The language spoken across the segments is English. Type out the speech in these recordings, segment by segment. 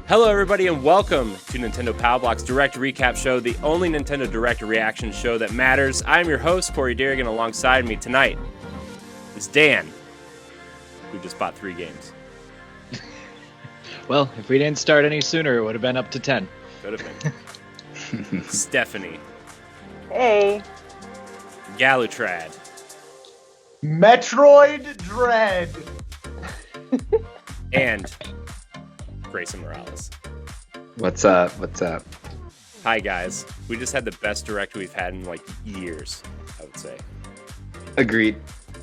Hello, everybody, and welcome to Nintendo Pow Block's Direct Recap Show, the only Nintendo Direct reaction show that matters. I'm your host, Corey Derrigan. Alongside me tonight is Dan, who just bought 3 games. Well, if we didn't start any sooner, it would have been up to 10. Could have been. Stephanie. Hey. Galutrad. Metroid Dread. And Greysun Morales. What's up? What's up? Hi, guys. We just had the best direct we've had in, like, years, I would say. Agreed.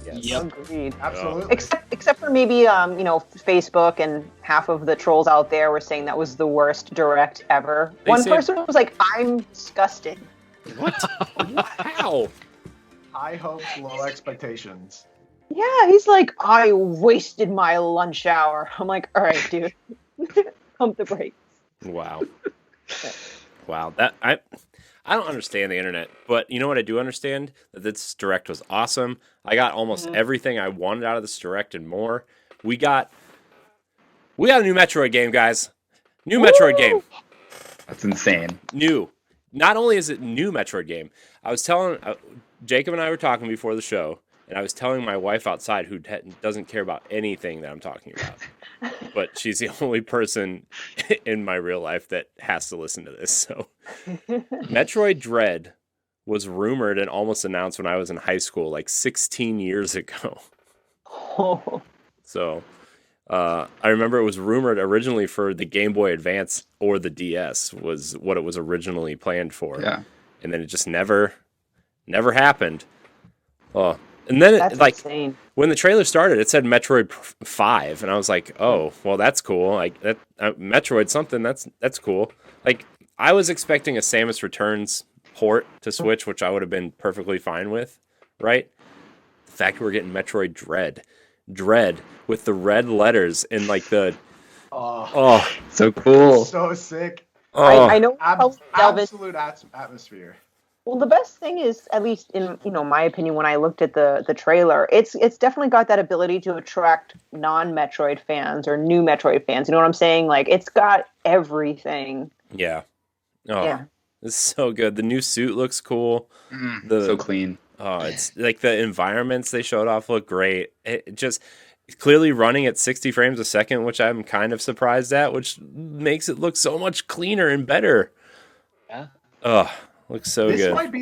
Yes. Yep. Agreed. Absolutely. Except for maybe, Facebook and half of the trolls out there were saying that was the worst direct ever. One person was like, I'm disgusting. What? How? High hopes, low expectations. Yeah, he's like, I wasted my lunch hour. I'm like, all right, dude. Pump the brakes. Wow. Wow. I don't understand the internet, but you know what I do understand? That this direct was awesome. I got almost everything I wanted out of this direct and more. We got a new Metroid game, guys. New Metroid game. That's insane. New. Not only is it new Metroid game, I was telling Jacob and I were talking before the show, and I was telling my wife outside who doesn't care about anything that I'm talking about. But she's the only person in my real life that has to listen to this. So, Metroid Dread was rumored and almost announced when I was in high school, like 16 years ago. Oh. So, I remember it was rumored originally for the Game Boy Advance or the DS was what it was originally planned for. Yeah. And then it just never happened. Oh. And then, That's insane. When the trailer started, it said Metroid 5, and I was like, "Oh, well, that's cool. Like that, Metroid something. That's cool." Like I was expecting a Samus Returns port to Switch, which I would have been perfectly fine with, right? The fact we're getting Metroid Dread with the red letters and like the So cool. So sick. I know. Absolute atmosphere. Well, the best thing is, at least in my opinion, when I looked at the trailer, it's definitely got that ability to attract non-Metroid fans or new Metroid fans. You know what I'm saying? Like it's got everything. Yeah. Oh, yeah. It's so good. The new suit looks cool. So clean. Oh, it's like the environments they showed off look great. It just clearly running at 60 frames a second, which I'm kind of surprised at, which makes it look so much cleaner and better. Yeah. Oh, looks so good. This might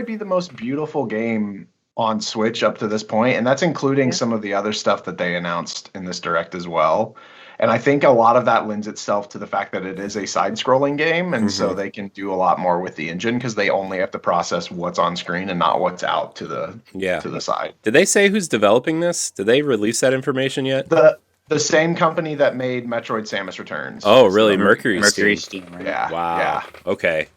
be the most beautiful game on Switch up to this point, and that's including some of the other stuff that they announced in this direct as well. And I think a lot of that lends itself to the fact that it is a side-scrolling game, and so they can do a lot more with the engine because they only have to process what's on screen and not what's out to the side. Did they say who's developing this? Did they release that information yet? The same company that made Metroid Samus Returns. Oh, really? So, Mercury Steam, right? Yeah. Wow. Yeah. Okay.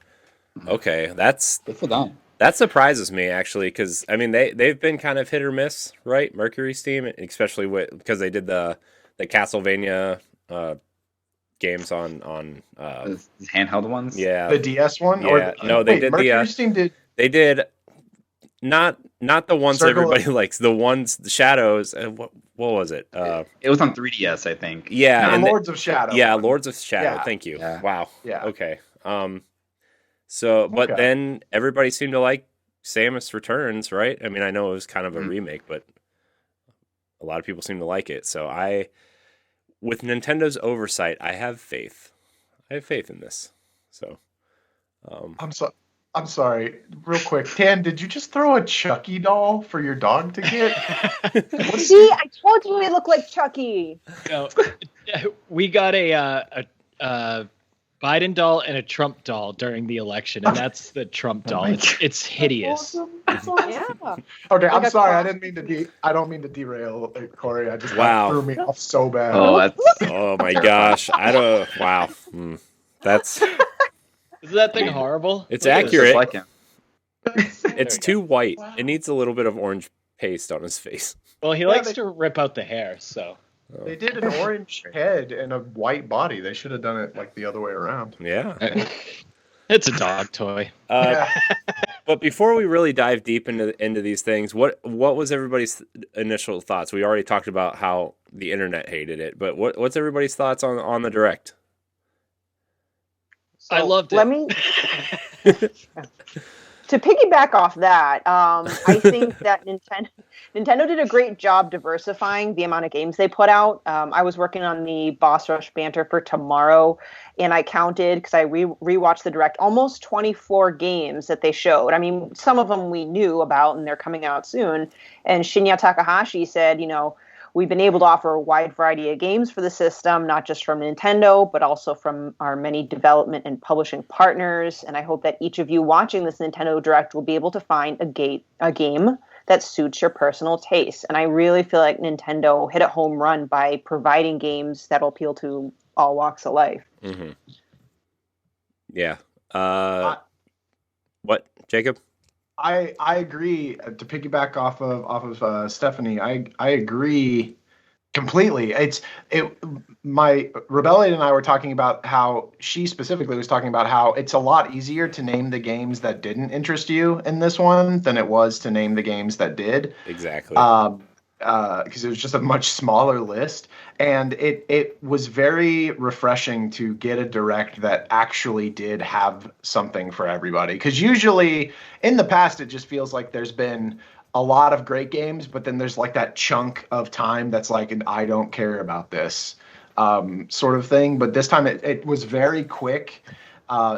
That's Good for them. that surprises me actually, because I mean they've been kind of hit or miss, right? Mercury Steam, especially because they did the Castlevania games on The handheld ones. yeah. The DS one? Yeah. No, they did Mercury Steam did. They did not the ones Circle everybody likes. The ones, the Shadows. What was it? It was on 3DS, I think. Yeah, and Lords of Shadow. Yeah, Lords of Shadow. Yeah. Thank you. Yeah. Wow. Yeah. Okay. But then everybody seemed to like Samus Returns, right? I mean, I know it was kind of a remake, but a lot of people seem to like it. So with Nintendo's oversight, I have faith. I have faith in this. So, I'm sorry. Real quick, Tan, did you just throw a Chucky doll for your dog to get? See, I told you he looked like Chucky. No, we got a Biden doll and a Trump doll during the election, and that's the Trump doll. It's hideous. Yeah. Okay, I'm Like sorry. a- I didn't mean to. I don't mean to derail, Corey. I just Wow. threw me off so bad. Oh, that's oh my gosh, I don't. Wow, that's Is that thing horrible? it's Look at accurate. just like him. It's too white. It needs a little bit of orange paste on his face. Well, he likes to rip out the hair, so. They did an orange head and a white body. They should have done it like the other way around. Yeah. It's a dog toy. But before we really dive deep into these things, what was everybody's initial thoughts? We already talked about how the internet hated it, but what's everybody's thoughts on the direct? I loved it. Let me to piggyback off that. I think that Nintendo did a great job diversifying the amount of games they put out. I was working on the Boss Rush banter for tomorrow, and I counted because I rewatched the direct, almost 24 games that they showed. I mean, some of them we knew about, and they're coming out soon. And Shinya Takahashi said, we've been able to offer a wide variety of games for the system, not just from Nintendo, but also from our many development and publishing partners. And I hope that each of you watching this Nintendo Direct will be able to find a game that suits your personal taste. And I really feel like Nintendo hit a home run by providing games that will appeal to all walks of life. Mm-hmm. Yeah. What, Jacob? I agree. To piggyback off of Stephanie, I agree completely. My Rebellion and I were talking about how she specifically was talking about how it's a lot easier to name the games that didn't interest you in this one than it was to name the games that did. Exactly. Because it was just a much smaller list, and it was very refreshing to get a direct that actually did have something for everybody. Because usually in the past it just feels like there's been a lot of great games, but then there's like that chunk of time that's like an I don't care about this sort of thing. But this time it was very quick.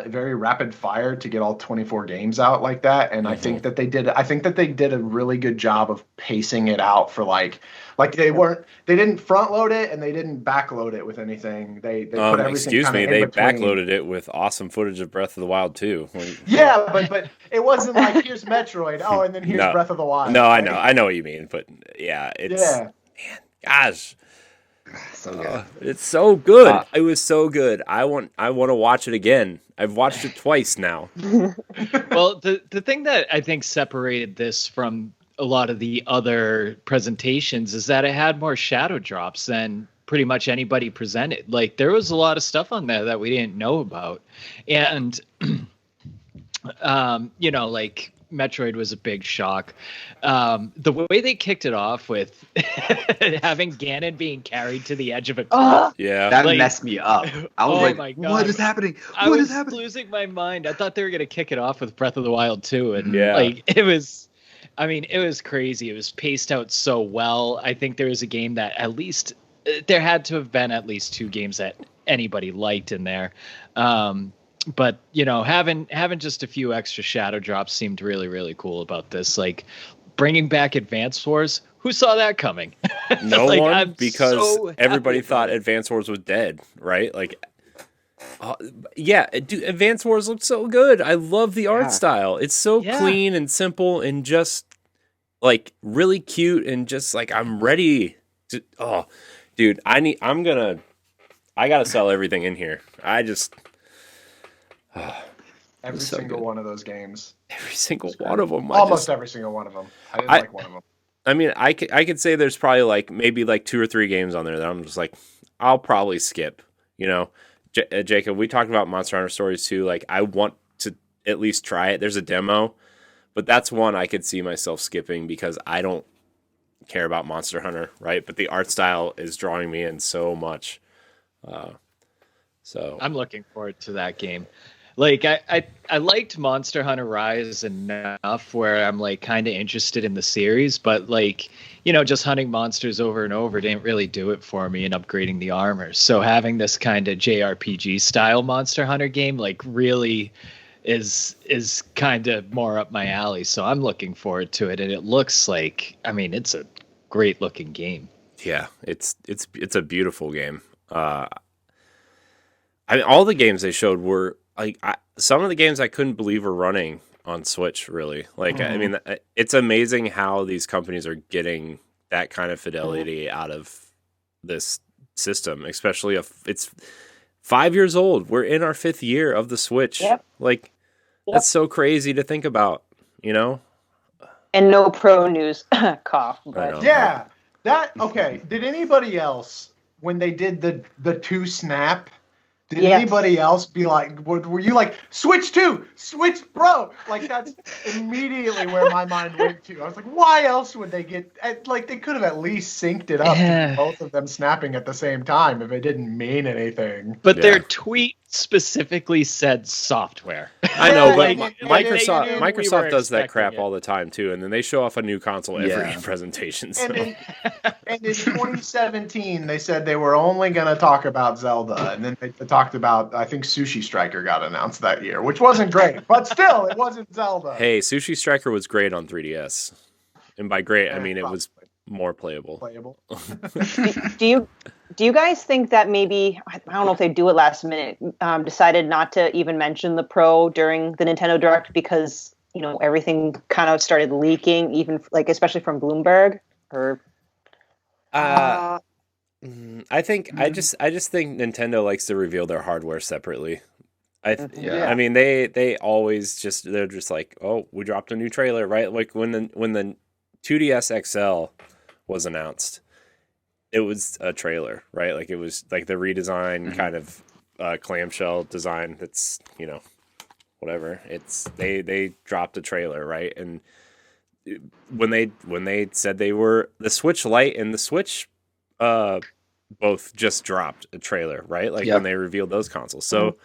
Very rapid fire to get all 24 games out like that, and I think that they did a really good job of pacing it out for like they didn't front load it and they didn't back load it with anything. They put everything. Excuse me, they backloaded it with awesome footage of Breath of the Wild too. Yeah, but it wasn't like here's Metroid, and then here's Breath of the Wild. No, right? I know what you mean, but yeah, man, gosh. So good. It's so good. It was so good. I want to watch it again. I've watched it twice now. Well, the thing that I think separated this from a lot of the other presentations is that it had more shadow drops than pretty much anybody presented. Like, there was a lot of stuff on there that we didn't know about. And like Metroid was a big shock. The way they kicked it off with having Ganon being carried to the edge of a cliff. Yeah. That messed me up. I was my God. What is happening? I was losing my mind. I thought they were going to kick it off with Breath of the Wild too. And it was crazy. It was paced out so well. I think there was a game that there had to have been at least 2 games that anybody liked in there. But having just a few extra shadow drops seemed really, really cool about this. Like, bringing back Advance Wars. Who saw that coming? No one, because everybody thought Advance Wars was dead, right? Like, dude, Advance Wars looked so good. I love the art style. It's so clean and simple and just like really cute and just like I'm ready to. Oh, dude, I gotta sell everything in here. Every single one of those games. Every single one of them. Almost every single one of them. I didn't like one of them. I mean, I could say there's probably maybe 2 or 3 games on there that I'm just like, I'll probably skip. Jacob, we talked about Monster Hunter Stories too. Like, I want to at least try it. There's a demo, but that's one I could see myself skipping because I don't care about Monster Hunter, right? But the art style is drawing me in so much. So I'm looking forward to that game. Like, I liked Monster Hunter Rise enough where I'm like kind of interested in the series, but just hunting monsters over and over didn't really do it for me and upgrading the armor. So having this kind of JRPG style Monster Hunter game really is kind of more up my alley. So I'm looking forward to it, and it looks like, it's a great looking game. Yeah, it's a beautiful game. All the games they showed were some of the games I couldn't believe were running on Switch, really. It's amazing how these companies are getting that kind of fidelity out of this system, especially if it's 5 years old. We're in our 5th year of the Switch. Yep. That's so crazy to think about, And no pro news cough. But. Yeah. Did anybody else, when they did the 2 snap, did anybody else be like, were you like, Switch 2, Switch Pro? Like, that's immediately where my mind went to. I was like, why else would they get, they could have at least synced it up to both of them snapping at the same time if it didn't mean anything. But their tweets specifically said software. I know, but Like, Microsoft does that crap it. all the time too, and then they show off a new console every Yeah. presentation. So. And in 2017, they said they were only going to talk about Zelda, and then they talked about, I think Sushi Striker got announced that year, which wasn't great, but still, it wasn't Zelda. Hey, Sushi Striker was great on 3DS, and by great I mean it was more playable. Do you guys think that maybe, I don't know if they do it last minute, decided not to even mention the Pro during the Nintendo Direct because, everything kind of started leaking, even like especially from Bloomberg? Or I think I just think Nintendo likes to reveal their hardware separately. I mean they always they're just like, oh, we dropped a new trailer, right? Like when the 2DS XL was announced, it was a trailer, right? Like it was like the redesign kind of clamshell design. That's whatever. It's they dropped a trailer, right? And when they said they were the Switch Lite and the Switch, both just dropped a trailer, right? Like when they revealed those consoles. So,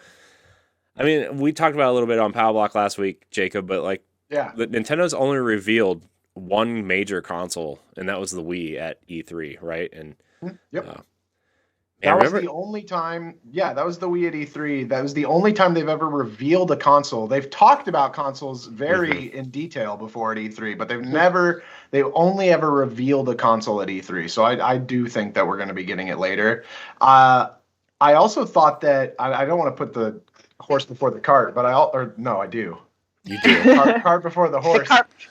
I mean, we talked about it a little bit on Pow Block last week, Jacob, but like, Nintendo's only revealed one major console, and that was the Wii at E3, right? And that was the only time. Yeah, that was the Wii at E3. That was the only time they've ever revealed a console. They've talked about consoles very in detail before at E3, but they've only ever revealed a console at E3. So I do think that we're going to be getting it later. I also thought that I don't want to put the horse before the cart, but I do. You do. Cart before the horse.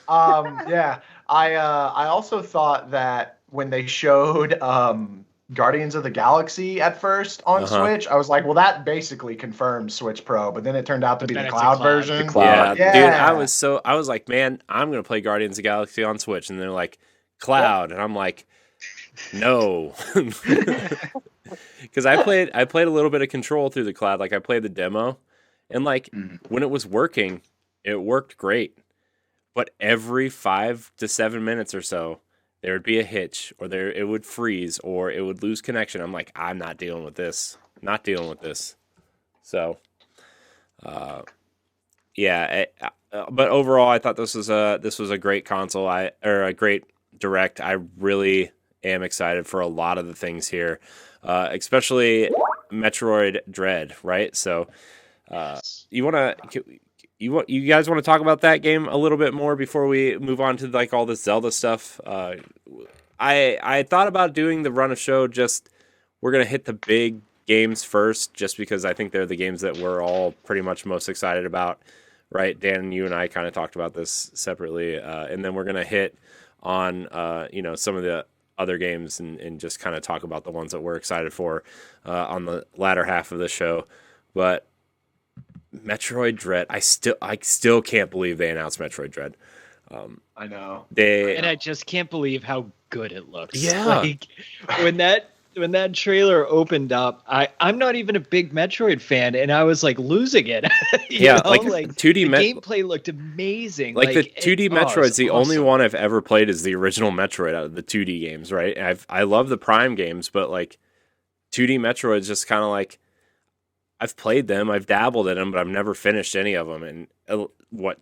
I also thought that when they showed Guardians of the Galaxy at first on Switch, I was like, well, that basically confirms Switch Pro, but then it turned out to be the cloud version. Yeah, dude, I was like, man, I'm gonna play Guardians of the Galaxy on Switch, and they're like, cloud, and I'm like, no, because I played a little bit of Control through the cloud, like I played the demo, and like when it was working, it worked great, but every 5 to 7 minutes or so, there would be a hitch, or it would freeze, or it would lose connection. I'm like, I'm not dealing with this. Not dealing with this. So, but overall, I thought this was a great console. A great Direct. I really am excited for a lot of the things here, especially Metroid Dread. Right. So, you guys want to talk about that game a little bit more before we move on to like all this Zelda stuff? I thought about doing the run of show. We're gonna hit the big games first, just because I think they're the games that we're all pretty much most excited about, right? Dan, you and I kind of talked about this separately, and then we're gonna hit on some of the other games and just kind of talk about the ones that we're excited for on the latter half of the show, but. Metroid Dread. I still can't believe they announced Metroid Dread. I know. And I just can't believe how good it looks. Yeah. Like when that trailer opened up, I'm not even a big Metroid fan, and I was like losing it. Like 2D the gameplay looked amazing. Like the 2D Metroid's the only one I've ever played is the original Metroid out of the 2D games, right? I love the Prime games, but like 2D Metroid's just kind of like I've played them, I've dabbled in them, but I've never finished any of them. And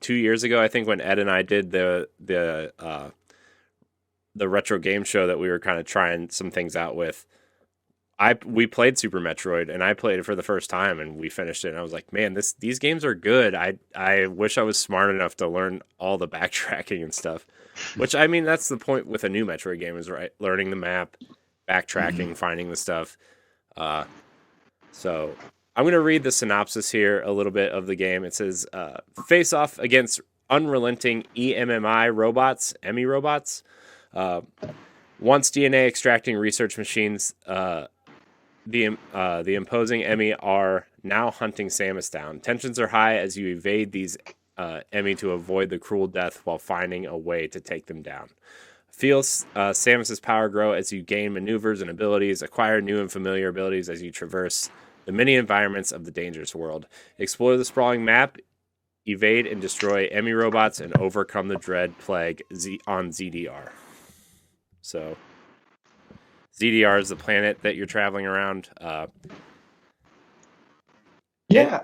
2 years ago, I think when Ed and I did the retro game show that we were kind of trying some things out with, we played Super Metroid, and I played it for the first time, and we finished it. And I was like, man, these games are good. I wish I was smart enough to learn all the backtracking and stuff. Which I mean, that's the point with a new Metroid game is right, learning the map, backtracking, finding the stuff. So. I'm going to read the synopsis here a little bit of the game. It says, face off against unrelenting EMMI robots, EMI robots. Once DNA extracting research machines, the imposing EMI are now hunting Samus down. Tensions are high as you evade these EMI to avoid the cruel death while finding a way to take them down. Feel Samus's power grow as you gain maneuvers and abilities, acquire new and familiar abilities as you traverse the many environments of the dangerous world. Explore the sprawling map, evade and destroy EMI robots, and overcome the dread plague on ZDR. So, ZDR is the planet that you're traveling around. Yeah,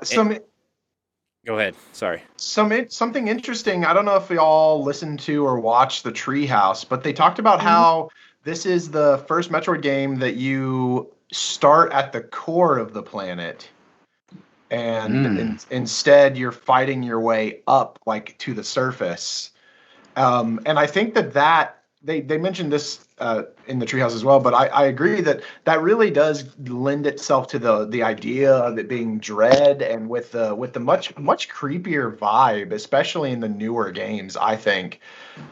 Go ahead. Sorry. something interesting. I don't know if we all listened to or watched the Treehouse, but they talked about how this is the first Metroid game that you start at the core of the planet, and instead you're fighting your way up, like, to the surface. And I think that they mentioned this in the Treehouse as well, but I agree that really does lend itself to the idea of it being Dread, and with the much creepier vibe, especially in the newer games, I think,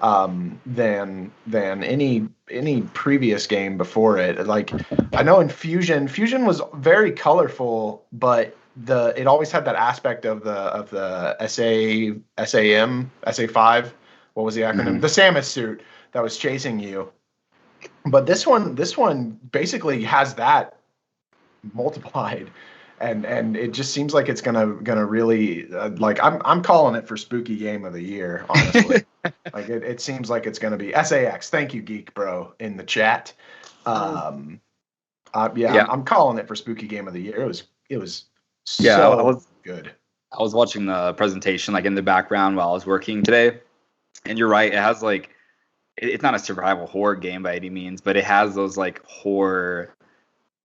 than any previous game before it. Like, I know in Fusion was very colorful, but it always had that aspect of the SA5. What was the acronym? The Samus suit that was chasing you. But this one basically has that multiplied, and it just seems like it's gonna really like, I'm calling it for spooky game of the year, honestly. Like, it seems like it's gonna be SAX. Thank you, Geek Bro, in the chat. I'm calling it for spooky game of the year. It was so good. I was watching the presentation, like, in the background while I was working today. And you're right, it has, like, it's not a survival horror game by any means, but it has those, like, horror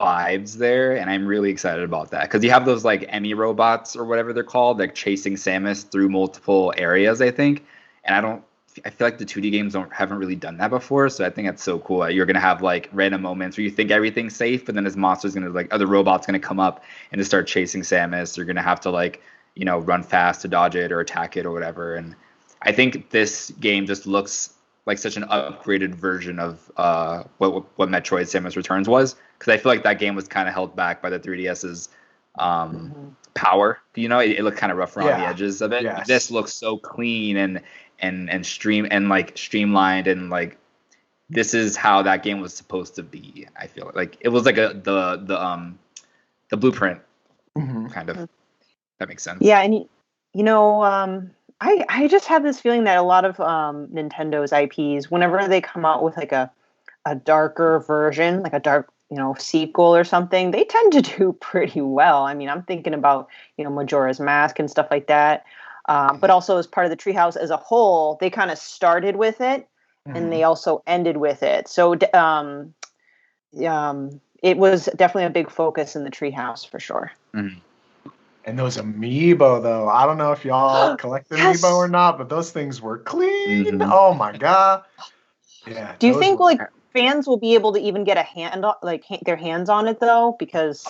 vibes there, and I'm really excited about that, because you have those, like, Emmy robots or whatever they're called, like, chasing Samus through multiple areas, I think. And I feel like the 2D games haven't really done that before, so I think that's so cool. You're gonna have, like, random moments where you think everything's safe, but then this monster's gonna, like, other robot's gonna come up and just start chasing Samus. You're gonna have to, like, run fast to dodge it or attack it or whatever. And I think this game just looks like such an upgraded version of what Metroid Samus Returns was, because I feel like that game was kind of held back by the 3DS's power. It looked kind of rough around the edges of it. Yes. This looks so clean and streamlined, and, like, this is how that game was supposed to be. I feel like it was like the blueprint, kind of. That makes sense. Yeah, and I just have this feeling that a lot of Nintendo's IPs, whenever they come out with, like, a darker version, like a dark, sequel or something, they tend to do pretty well. I mean, I'm thinking about, Majora's Mask and stuff like that. But also, as part of the Treehouse as a whole, they kind of started with it, and they also ended with it. So it was definitely a big focus in the Treehouse for sure. Mm-hmm. And those amiibo, though, I don't know if y'all collect amiibo or not, but those things were clean. Mm-hmm. Oh my god! Yeah. Do you think fans will be able to even get their hands on it though? Because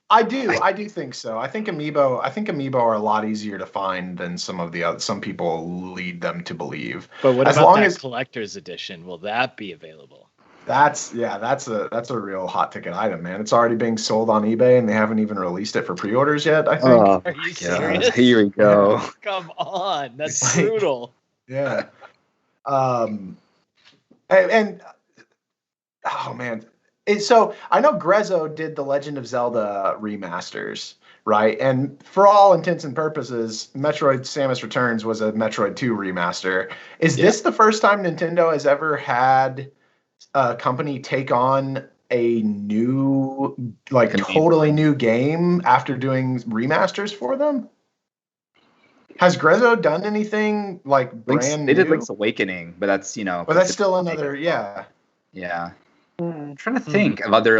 I do think so. I think amiibo are a lot easier to find than some people lead them to believe. But what about that collector's edition? Will that be available? That's a real hot ticket item, man. It's already being sold on eBay, and they haven't even released it for pre-orders yet, I think. Oh, are you serious? Here we go. Come on, that's brutal. Yeah. And oh man. So I know Grezzo did the Legend of Zelda remasters, right? And for all intents and purposes, Metroid Samus Returns was a Metroid 2 remaster. Is this the first time Nintendo has ever had a company take on a new, totally new game after doing remasters for them? Has Grezzo done anything brand new? They did Link's Awakening, but that's But that's still another, yeah. Yeah. I'm trying to think of other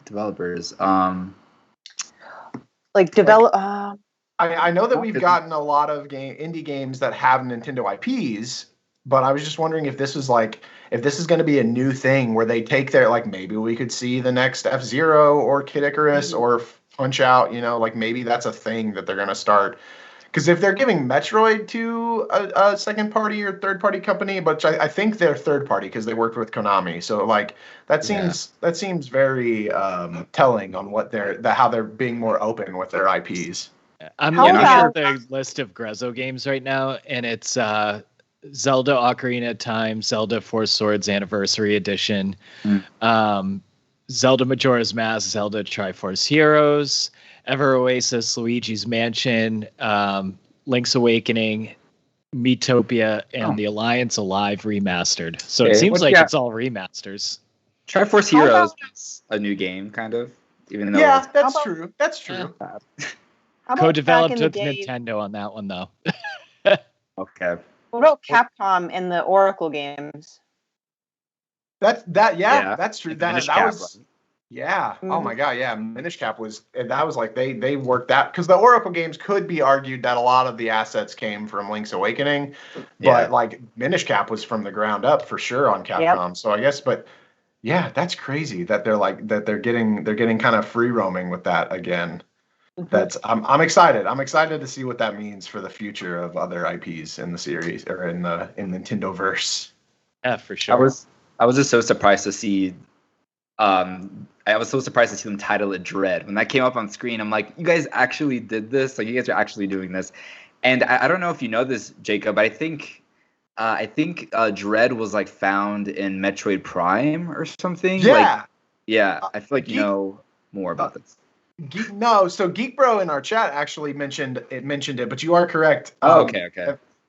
developers. I know that we've gotten a lot of indie games that have Nintendo IPs, but I was just wondering if this is if this is going to be a new thing where they take their, maybe we could see the next F-Zero or Kid Icarus or Punch Out, maybe that's a thing that they're going to start. Because if they're giving Metroid to a second party or third party company, but I think they're third party because they worked with Konami, so that seems very telling on what how they're being more open with their IPs. I'm looking at the list of Grezzo games right now, and it's Zelda Ocarina of Time, Zelda Four Swords Anniversary Edition, Zelda Majora's Mask, Zelda Triforce Heroes, Ever Oasis, Luigi's Mansion, Link's Awakening, Miitopia, and The Alliance Alive remastered. So it seems like it's all remasters. Triforce Heroes is a new game, kind of. Even though that's true. That's true. How about back Co-developed in the with days? Nintendo on that one, though. Okay. What about Capcom and the Oracle games? Yeah, that's true. Like That Minish that Cap, was right? yeah. Oh Mhm. my god, yeah. Minish Cap was and that was like they worked that because the Oracle games could be argued that a lot of the assets came from Link's Awakening, Yeah. but like Minish Cap was from the ground up for sure on Capcom. So I guess, but yeah, that's crazy that they're getting kind of free roaming with that again. That's I'm excited. I'm excited to see what that means for the future of other IPs in the series or in Nintendo verse. Yeah, for I sure. was just so surprised to see I was so surprised to see them title it Dread. When that came up on screen, I'm like, you guys actually did this? Like you guys are actually doing this. And I don't know if you know this, Jacob, but I think Dread was like found in Metroid Prime or something. Yeah. Yeah, I feel like you Geek- know more about this. So Geek Bro in our chat actually mentioned it, but you are correct. Okay.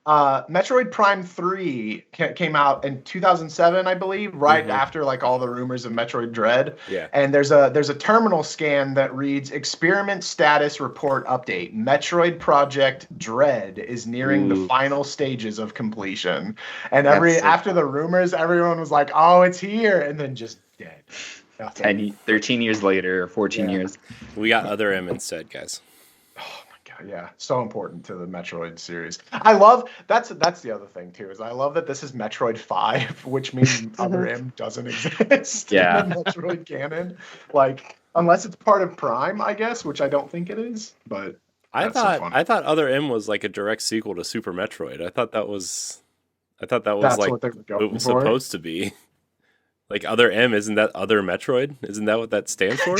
Metroid Prime 3 came out in 2007, I believe, right after like all the rumors of Metroid Dread. Yeah. And there's a terminal scan that reads experiment status report update. Metroid Project Dread is nearing the Ooh. final stages of completion. And That's sick. after the rumors, everyone was like, "Oh, it's here," and then just dead. Nothing. 13 years later, or 14 Yeah. years. We got Other M instead, guys. Oh my god, yeah, so important to the Metroid series. I love that's the other thing too is I love that this is Metroid 5, which means Other M doesn't exist Yeah. in the Metroid canon. Like unless it's part of Prime, I guess, which I don't think it is. But I that's so thought funny. I thought Other M was like a direct sequel to Super Metroid. I thought that was That's like what they were what going it was for. supposed to be. Like Other M, isn't that Other Metroid? Isn't that what that stands for?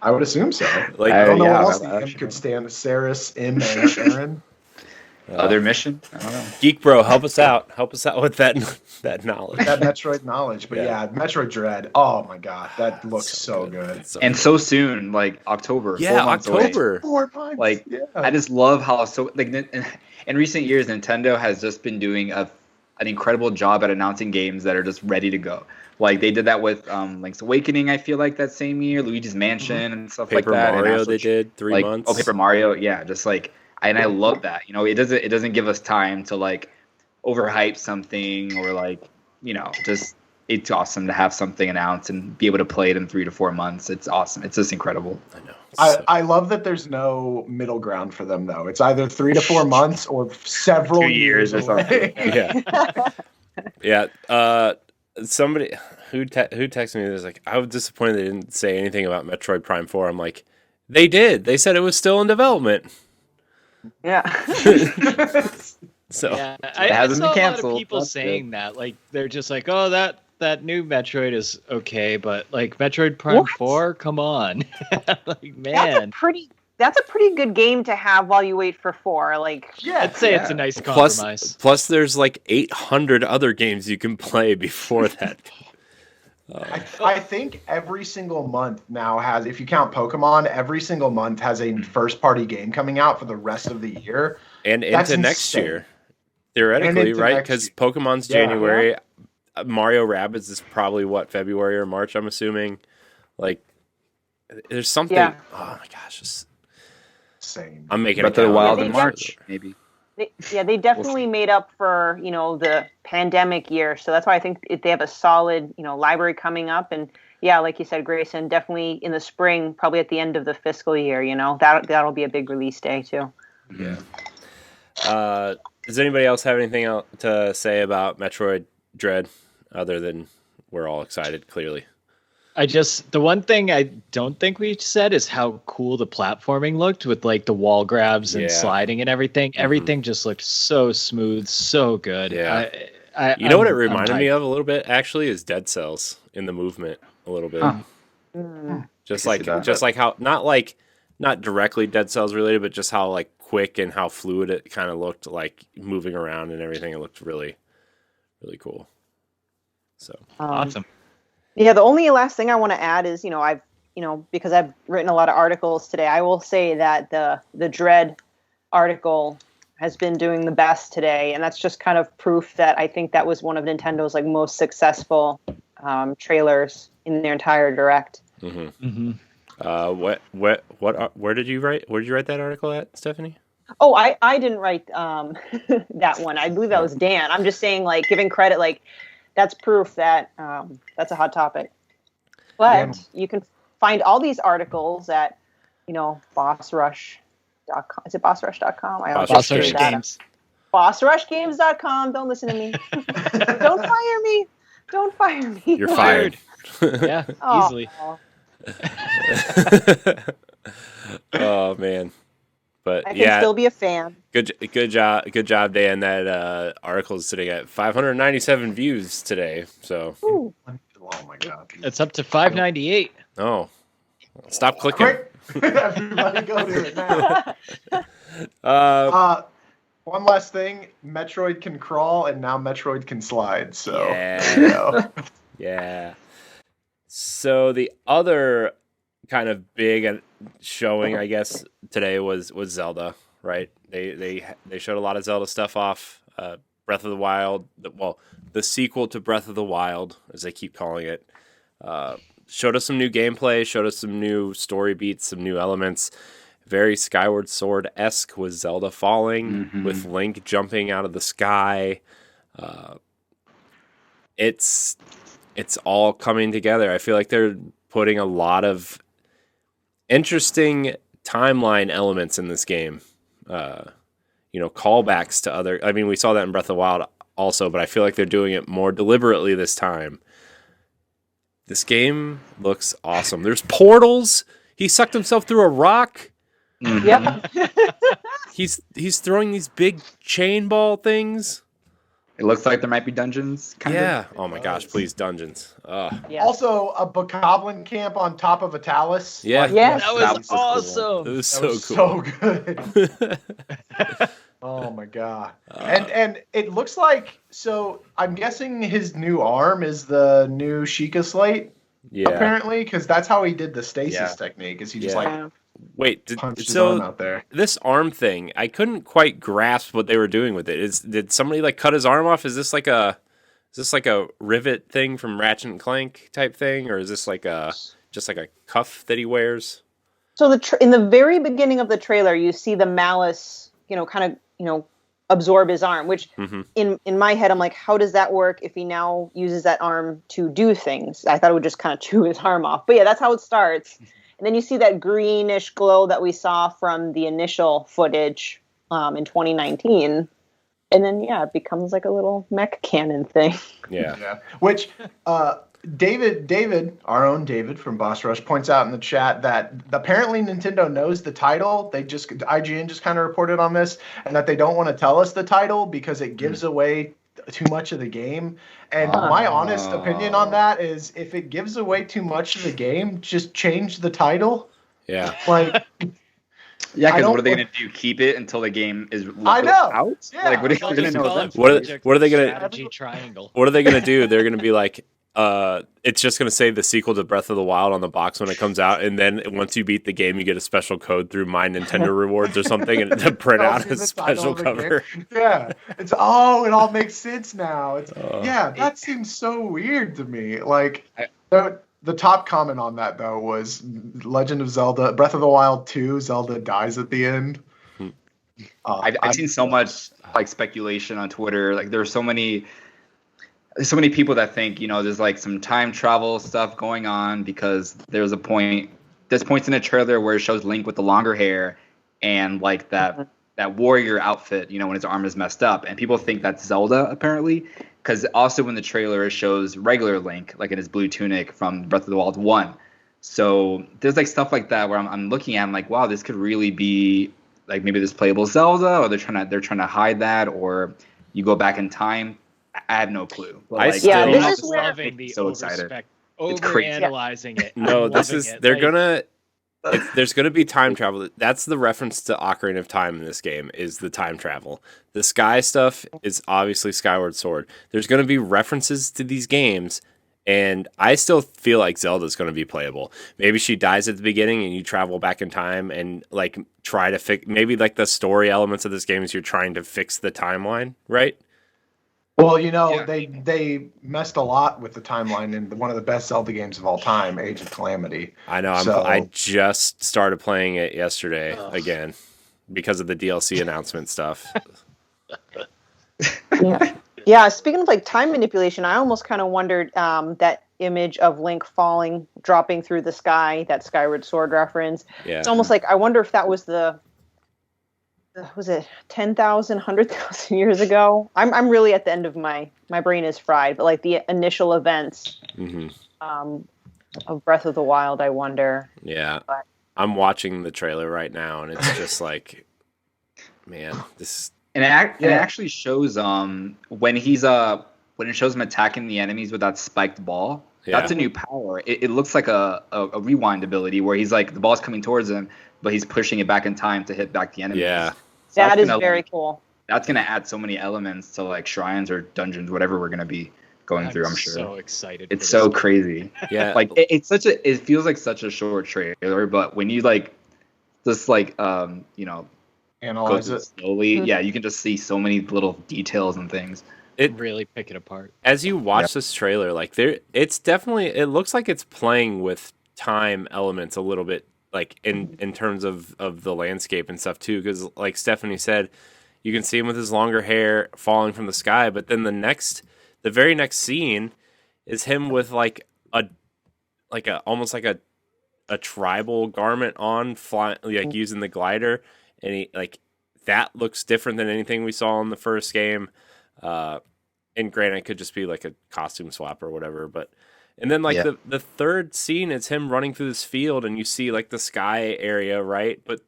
I would assume so. Like I don't know yeah, what else I the M actually could don't. stand. Saris, M, Aaron. Other mission? I don't know. Geek Bro, help us out. Help us out with that knowledge. That Metroid knowledge. But Yeah. yeah, Metroid Dread. Oh my god, that looks so good. It's so And good. so soon, like October. Yeah, 4 months away. October. 4 months. Like yeah. I just love how in recent years Nintendo has just been doing an incredible job at announcing games that are just ready to go. Like they did that with Link's Awakening, I feel like that same year, Luigi's Mansion and stuff Paper like that. Mario, and they did 3 like, months. Oh, Paper Mario, yeah, just like and I love that. You know, it doesn't give us time to like overhype something or like, you know, just it's awesome to have something announced and be able to play it in 3 to 4 months. It's awesome. It's just incredible. I know. I love that there's no middle ground for them though. It's either 3 to 4 months or several 2 years or away. something. Yeah. Yeah. Somebody who texted me was like, I was disappointed they didn't say anything about Metroid Prime 4. I'm like, they did. They said it was still in development. Yeah. So Yeah, It I hasn't saw been a lot of canceled. people That's saying that. Like they're just like, oh, that new Metroid is okay, but like Metroid Prime What? 4, come on. Like man, That's a pretty good game to have while you wait for 4. Like Yeah, I'd say it's a Yeah. nice compromise. plus there's like 800 other games you can play before that. I think every single month now has, if you count Pokemon, every single month has a first party game coming out for the rest of the year. And That's into next insane. year. Theoretically, into right? next Because year. Pokemon's Yeah. January. Mario Rabbids is probably February or March, I'm assuming. Like there's something. Yeah. Oh my gosh. Insane. I'm making Breath a of the calendar. Wild they in did- March, maybe. they definitely made up for, the pandemic year. So that's why I think they have a solid, library coming up. And yeah, like you said, Greysun, definitely in the spring, probably at the end of the fiscal year, that'll be a big release day too. Yeah. Does anybody else have anything else to say about Metroid Dread other than we're all excited, clearly? The one thing I don't think we said is how cool the platforming looked with like the wall grabs and Yeah. sliding and everything. Everything just looked so smooth, so good. Yeah. I What it I'm reminded me hyped. of a little bit actually is Dead Cells in the movement a little bit. Huh. Just I can like see that. how not directly Dead Cells related, but just how like quick and how fluid it kind of looked, like moving around and everything. It looked really, really cool. So Awesome. Yeah, the only last thing I want to add is, because I've written a lot of articles today, I will say that the Dread article has been doing the best today, and that's just kind of proof that I think that was one of Nintendo's like most successful trailers in their entire direct. mhm. Mm-hmm. Where did you write? Where did you write that article at, Stephanie? Oh, I didn't write that one. I believe that was Dan. I'm just saying, like, giving credit, like, that's proof that that's a hot topic. But you can find all these articles at, bossrush.com. Is it bossrush.com? I always Boss Rush screw that up. Games. Bossrushgames.com. Don't listen to me. Don't fire me. Don't fire me. You're fired. Yeah, Oh. easily. Oh man. But I can still be a fan. good job, Dan. That article is sitting at 597 views today. So, Ooh. Oh my god. It's up to 598. oh, stop clicking. Quick, everybody go to it now. One last thing: Metroid can crawl, and now Metroid can slide. So Yeah. Yeah. So the other kind of big showing, I guess, today was Zelda, right? They showed a lot of Zelda stuff off. Breath of the Wild, the sequel to Breath of the Wild, as they keep calling it, showed us some new gameplay, showed us some new story beats, some new elements. Very Skyward Sword-esque with Zelda falling, with Link jumping out of the sky. It's all coming together. I feel like they're putting a lot of interesting timeline elements in this game. Callbacks to other. I mean, we saw that in Breath of the Wild also, but I feel like they're doing it more deliberately this time. This game looks awesome. There's portals. He sucked himself through a rock. Yep. He's throwing these big chain ball things. It looks like there might be dungeons. Kind of. Oh my gosh, please, dungeons. Yeah. Also, a Bokoblin camp on top of a talus. Yeah. Yes. That was cool. awesome. It was That so was cool. so good. Oh my god. And it looks like, so I'm guessing his new arm is the new Sheikah Slate, Yeah. apparently, because that's how he did the stasis Yeah. technique, is he just Yeah. Wait, punched his arm so out there. this arm thing, I couldn't quite grasp what they were doing with it. Did somebody like cut his arm off? Is this like a rivet thing from Ratchet and Clank type thing, or is this like just like a cuff that he wears? So in the very beginning of the trailer, you see the Malice, absorb his arm, which in my head, I'm like, how does that work if he now uses that arm to do things? I thought it would just kind of chew his arm off. But yeah, that's how it starts. And then you see that greenish glow that we saw from the initial footage in 2019. And then, it becomes like a little mech cannon thing. Yeah. Which David, our own David from Boss Rush, points out in the chat that apparently Nintendo knows the title. IGN just kind of reported on this, and that they don't want to tell us the title because it gives away too much of the game. And my honest opinion on that is, if it gives away too much of the game, just change the title. Yeah. Like, Yeah, I because don't what are they want- going to do? Keep it until the game is I know. out? Yeah. Like, what are They'll you going to just know? call Then? it What are Project they gonna- Strategy Triangle. What are they gonna do? They're gonna be like, it's just gonna say the sequel to Breath of the Wild on the box when it comes out, and then once you beat the game, you get a special code through My Nintendo Rewards or something, and to print out a The title special of the cover. game. Yeah, it all makes sense now. That seems so weird to me. Like, the top comment on that though was Legend of Zelda, Breath of the Wild 2. Zelda dies at the end. I've seen so much like speculation on Twitter. Like, there's so many people that think, there's like some time travel stuff going on, because there's points in the trailer where it shows Link with the longer hair and like that warrior outfit, when his arm is messed up, and people think that's Zelda apparently, because also in the trailer it shows regular Link like in his blue tunic from Breath of the Wild 1. So there's like stuff like that where I'm looking at, I'm like, wow, this could really be like maybe this playable Zelda, or they're trying to hide that, or you go back in time. I have no clue. But I like, still- Yeah, this I'm is where- loving the so excited. over crazy. analyzing it. No, I'm this loving is it. they're there's gonna be time travel. That's the reference to Ocarina of Time in this game, is the time travel. The sky stuff is obviously Skyward Sword. There's gonna be references to these games, and I still feel like Zelda's gonna be playable. Maybe she dies at the beginning and you travel back in time and like try to fix, maybe like the story elements of this game is you're trying to fix the timeline, right? Well, Yeah. they messed a lot with the timeline in one of the best Zelda games of all time, Age of Calamity. I know. I So just started playing it yesterday Ugh. again because of the DLC announcement stuff. Yeah. Yeah. Speaking of like time manipulation, I almost kind of wondered that image of Link dropping through the sky, that Skyward Sword reference. Yeah. It's almost like I wonder if that was was it 10,000, 100,000 years ago? I'm really at the end of my brain is fried, but like the initial events hmm of Breath of the Wild, I wonder. Yeah. But I'm watching the trailer right now, and it's just like, man, this. And it actually shows when it shows him attacking the enemies with that spiked ball. Yeah. That's a new power. It looks like a rewind ability where he's like the ball's coming towards him, but he's pushing it back in time to hit back the enemies. Yeah. So that is gonna, very like, cool. That's gonna add so many elements to like shrines or dungeons, whatever we're gonna be going through. I'm sure. So excited. It's for so this. crazy. Yeah. Like it feels like such a short trailer, but when you like just like go analyze through it. it slowly, Mhm. yeah, you can just see so many little details and things. It Really pick it apart. as you watch this trailer, like it's definitely, it looks like it's playing with time elements a little bit, like in terms of the landscape and stuff too, because like Stephanie said, you can see him with his longer hair falling from the sky, but then the very next scene is him with like a almost like a tribal garment on, flying, like using the glider, and he like that looks different than anything we saw in the first game. And granted, it could just be like a costume swap or whatever, but and then like Yeah. the third scene is him running through this field, and you see like the sky area, right? But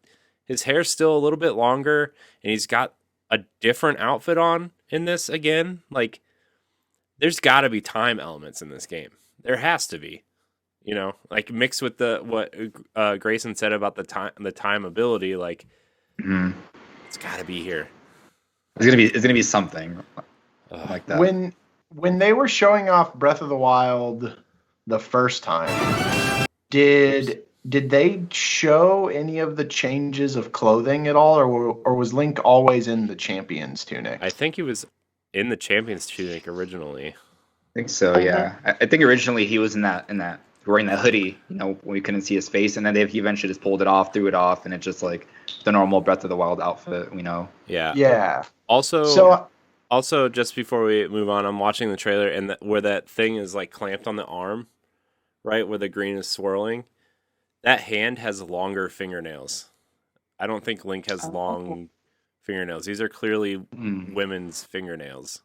his hair's still a little bit longer, and he's got a different outfit on in this again. Like, there's got to be time elements in this game. There has to be, like mixed with the what Greysun said about the time ability. Like, Mhm. it's got to be here. It's gonna be something like that. When they were showing off Breath of the Wild the first time, did they show any of the changes of clothing at all, or was Link always in the champion's tunic? I think he was in the Champions tunic originally. I think so, yeah. I think originally he was in that wearing that hoodie, when we couldn't see his face, and then he eventually just pulled it off, threw it off, and it's just like the normal Breath of the Wild outfit, we know. Yeah. Yeah. Also, just before we move on, I'm watching the trailer, and where that thing is like clamped on the arm, right where the green is swirling, that hand has longer fingernails. I don't think Link has long fingernails. These are clearly women's fingernails.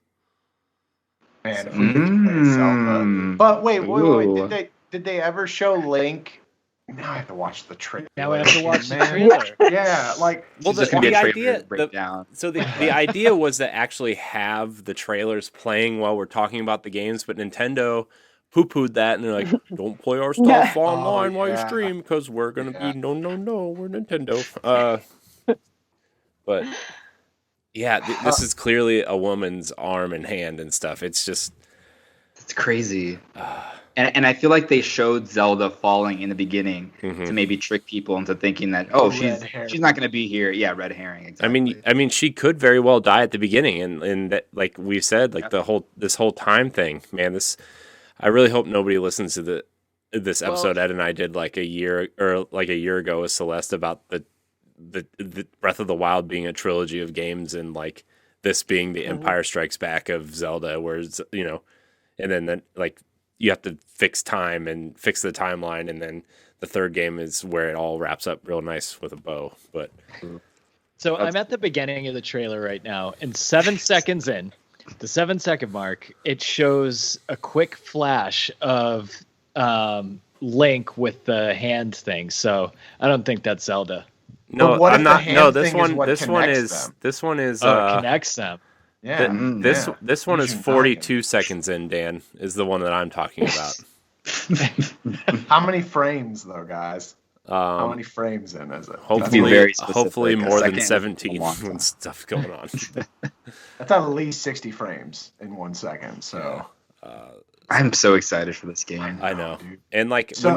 Man, if we get to play Zelda. But wait, Ooh. did they ever show Link? Now I have to watch the trailer. Now I have to watch the man. trailer. Yeah, like Well, It's just gonna be the a trailer idea, breakdown. so the idea was to actually have the trailers playing while we're talking about the games, but Nintendo poo-pooed that, and they're like, "Don't play our stuff online while you yeah. stream, because we're gonna be no, we're Nintendo." But yeah, this is clearly a woman's arm and hand and stuff. It's just It's crazy. And I feel like they showed Zelda falling in the beginning to maybe trick people into thinking that she's not going to be here. Yeah, red herring. Exactly. I mean, she could very well die at the beginning, and that, like we said, like this whole time thing, man. I really hope nobody listens to this episode Ed and I did like a year ago with Celeste about the Breath of the Wild being a trilogy of games, and like this being the Empire Strikes Back of Zelda, where and then like you have to fix time and fix the timeline, and then the third game is where it all wraps up real nice with a bow. But So I'm at the beginning of the trailer right now, and 7 seconds in, the 7-second mark, it shows a quick flash of Link with the hand thing. So I don't think that's Zelda. no, what I'm if the not. hand No, thing is what this one connects is them? this one is It connects them. Yeah. this one is Fusion 42 seconds in. Dan is the one that I'm talking about. How many frames though, guys? How many frames in is it? Hopefully, very specific. hopefully A more than second is a 17 long time. when stuff's going on. That's at least 60 frames in 1 second. So I'm so excited for this game. I know. dude. And like So-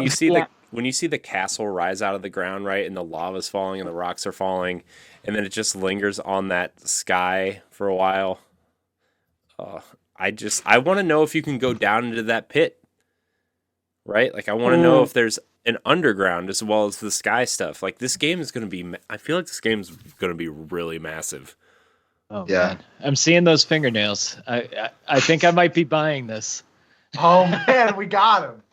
when you see the castle rise out of the ground, right, and the lava's falling and the rocks are falling, and then it just lingers on that sky for a while. I want to know if you can go down into that pit, right? Like I want to know if there's an underground as well as the sky stuff. Like this game is going to be. I feel like this game is going to be really massive. Oh, Yeah. man. I'm seeing those fingernails. I think I might be buying this. Oh man, we got him.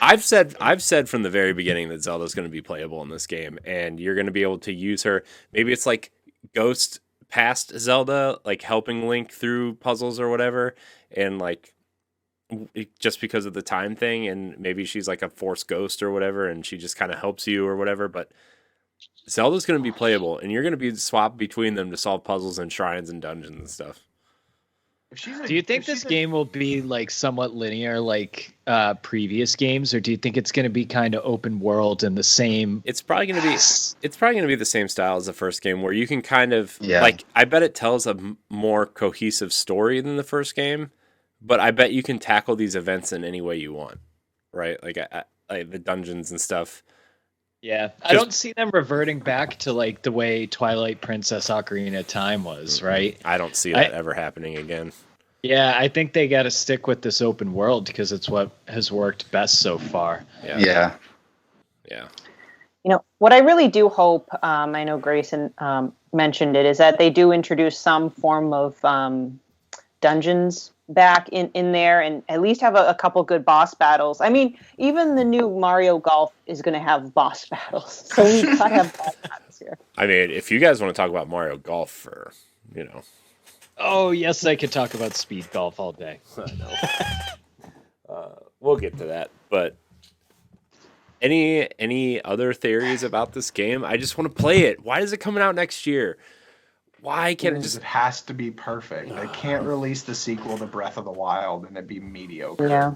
I've said from the very beginning that Zelda's going to be playable in this game, and you're going to be able to use her. Maybe it's like Ghost past Zelda, like helping Link through puzzles or whatever, and like just because of the time thing, and maybe she's like a Force Ghost or whatever, and she just kind of helps you or whatever. But Zelda's going to be playable, and you're going to be swapped between them to solve puzzles and shrines and dungeons and stuff. Do you think this game will be like somewhat linear like previous games, or do you think it's going to be kind of open world and the same? It's probably going to be the same style as the first game, where you can kind of like, I bet it tells a more cohesive story than the first game, but I bet you can tackle these events in any way you want, right? Like the dungeons and stuff. Yeah, I don't see them reverting back to like the way Twilight Princess Ocarina of Time was, right? I don't see that ever happening again. Yeah, I think they got to stick with this open world because it's what has worked best so far. Yeah. You know, what I really do hope, I know Greysun mentioned it, is that they do introduce some form of dungeons back in there, and at least have a couple good boss battles. I mean, even the new Mario Golf is going to have boss battles, so we've got to have boss battles here. I mean, if you guys want to talk about Mario Golf for, Oh, yes, I could talk about speed golf all day. I know. We'll get to that, but any other theories about this game? I just want to play it. Why is it coming out next year? Why can't It has to be perfect. They can't release the sequel to Breath of the Wild and it be mediocre. Yeah.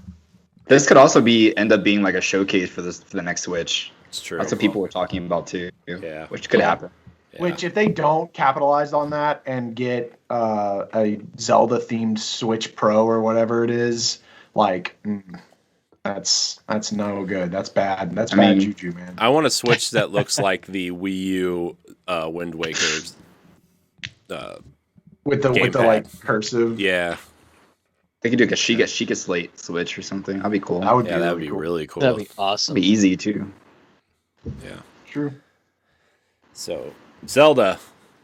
This could also end up being like a showcase for the next Switch. It's true. That's what people were talking about too. Yeah. Which could happen. Yeah. Which, if they don't capitalize on that and get a Zelda-themed Switch Pro or whatever it is, like, that's no good. That's bad. That's bad juju, man. I want a Switch that looks like the Wii U Wind Waker's with the like cursive. Yeah. They could do like a Sheikah Slate Switch or something. That'd be cool. That would be really cool. That'd be awesome. It'd be easy too. Yeah. True. So, Zelda.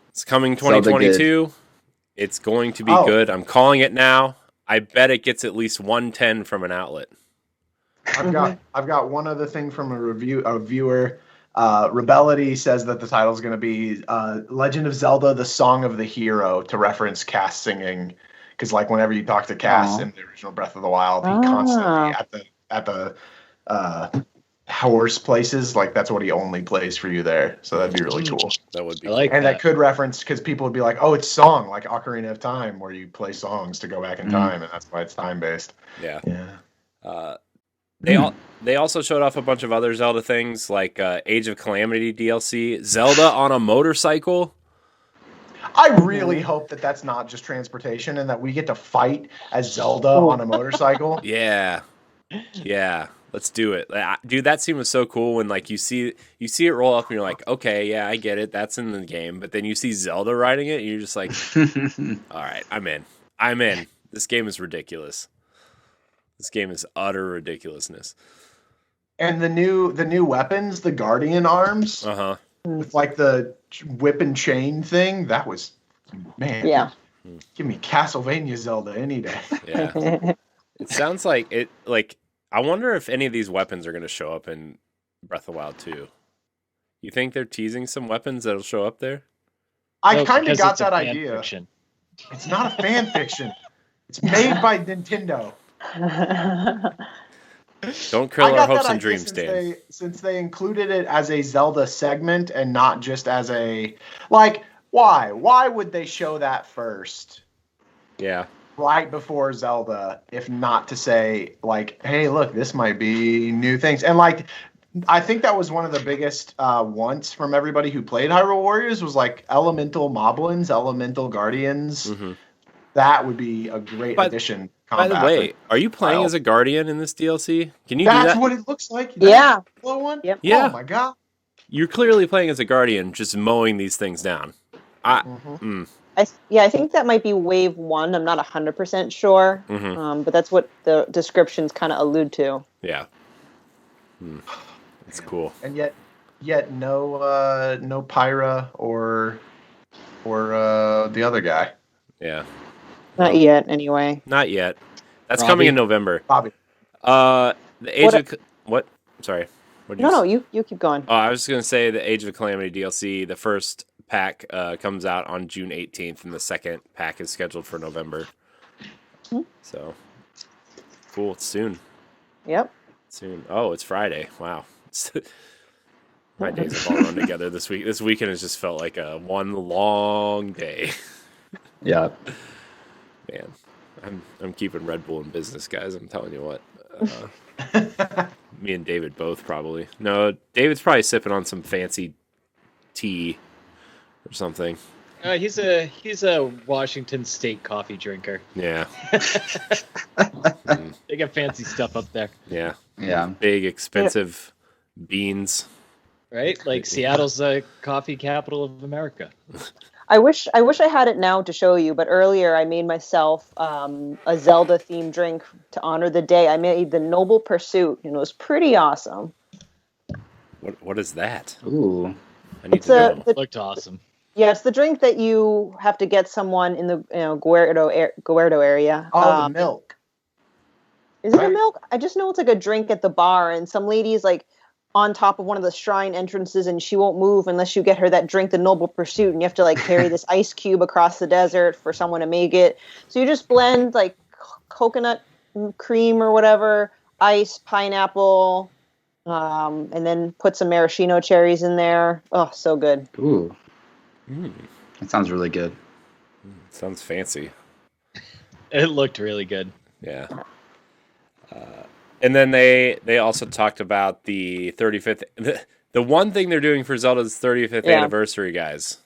It's coming 2022. It's going to be good. I'm calling it now. I bet it gets at least 110 from an outlet. I've got one other thing from a viewer. Rebellity says that the title is going to be Legend of Zelda: The Song of the Hero, to reference Cass singing, because like whenever you talk to Cass in the original Breath of the Wild, he constantly at the horse places, like that's what he only plays for you there. So that'd be really cool. That would be. That could reference, because people would be like, oh, it's song like Ocarina of Time, where you play songs to go back in time, and that's why it's time based. Yeah. Yeah. They also showed off a bunch of other Zelda things, like Age of Calamity DLC, Zelda on a motorcycle. I really hope that that's not just transportation, and that we get to fight as Zelda on a motorcycle. Yeah, let's do it, dude. That scene was so cool when like you see it roll up, and you're like, okay, yeah, I get it, that's in the game. But then you see Zelda riding it, and you're just like, all right, I'm in. This game is ridiculous. This game is utter ridiculousness. And the new weapons, the Guardian arms, with like the whip and chain thing, that was, man. Yeah. Give me Castlevania Zelda any day. Yeah. It sounds like it. Like, I wonder if any of these weapons are going to show up in Breath of the Wild 2. You think they're teasing some weapons that'll show up there? I kind of got that idea. Fiction. It's not a fan fiction. It's made by Nintendo. Don't kill our hopes and dreams, Dan. Since they included it as a Zelda segment and not just as a, like, why? Why would they show that first? Yeah. Right before Zelda, if not to say, like, hey, look, this might be new things. And, like, I think that was one of the biggest wants from everybody who played Hyrule Warriors was, like, elemental moblins, elemental guardians. Mm-hmm. That would be a great addition. By the way, are you playing as a guardian in this DLC? Can you do that? That's what it looks like. Yeah. One? Yep. Yeah. Oh my god. You're clearly playing as a guardian, just mowing these things down. I think that might be wave 1. I'm not 100% sure, but that's what the descriptions kind of allude to. Yeah. It's cool. And yet no Pyra or the other guy. Yeah. Not yet, anyway. Not yet. That's Robbie? coming in November. Bobby. The Age of what? Sorry. What No, you keep going. Oh, I was just gonna say the Age of Calamity DLC. The first pack comes out on June 18th, and the second pack is scheduled for November. So cool. It's soon. Yep. Soon. Oh, it's Friday. Wow. My days have all run together this week. This weekend has just felt like one long day. Yeah. Man, I'm keeping Red Bull in business, guys. I'm telling you what. Me and David both probably. No, David's probably sipping on some fancy tea or something. He's a Washington State coffee drinker. Yeah. They got fancy stuff up there, Yeah. Yeah. Big, expensive beans. right? Like Seattle's the coffee capital of America. I wish I had it now to show you, but earlier I made myself a Zelda themed drink to honor the day. I made the Noble Pursuit, and it was pretty awesome. What is that? Ooh. I need It's to know. It looked awesome. Yeah, it's the drink that you have to get someone in the Guerdo area. Oh, the milk. Is it a Right. milk? I just know it's like a drink at the bar, and some lady's like on top of one of the shrine entrances, and she won't move unless you get her that drink, the Noble Pursuit, and you have to like carry this ice cube across the desert for someone to make it. So you just blend like coconut cream or whatever, ice, pineapple, and then put some maraschino cherries in there. Oh, so good. Ooh. That sounds really good. Sounds fancy. It looked really good. Yeah. And then they also talked about the 35th. The one thing they're doing for Zelda's 35th Yeah. anniversary, guys.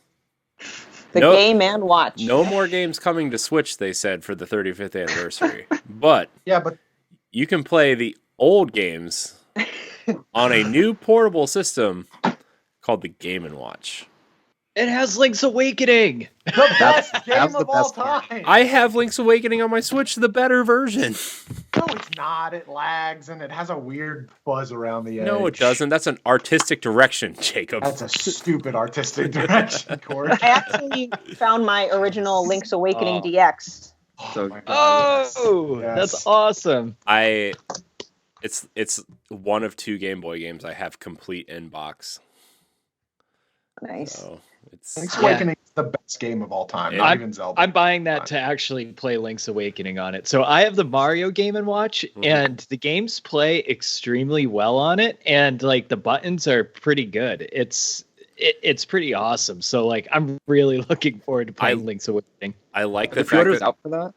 The No- Game and Watch. No more games coming to Switch, they said, for the 35th anniversary. But Yeah, but you can play the old games on a new portable system called the Game & Watch. It has Link's Awakening. the best game that's the of all best part. time. I have Link's Awakening on my Switch, the better version. No, it's not. It lags and it has a weird fuzz around the edge. No, it doesn't. That's an artistic direction, Jacob. That's a stupid artistic direction, Corey. I actually found my original Link's Awakening Oh. DX. So- my God, yes. Oh, Yes. that's awesome. It's one of two Game Boy games I have complete in box. Nice. So it's Link's Yeah. Awakening is the best game of all time. Yeah. Not even Zelda. I'm buying that to actually play Link's Awakening on it. So I have the Mario Game & Watch, and the games play extremely well on it, and like the buttons are pretty good. It's pretty awesome. So like I'm really looking forward to playing Link's Awakening. I like The the fact pre-order's that out for that?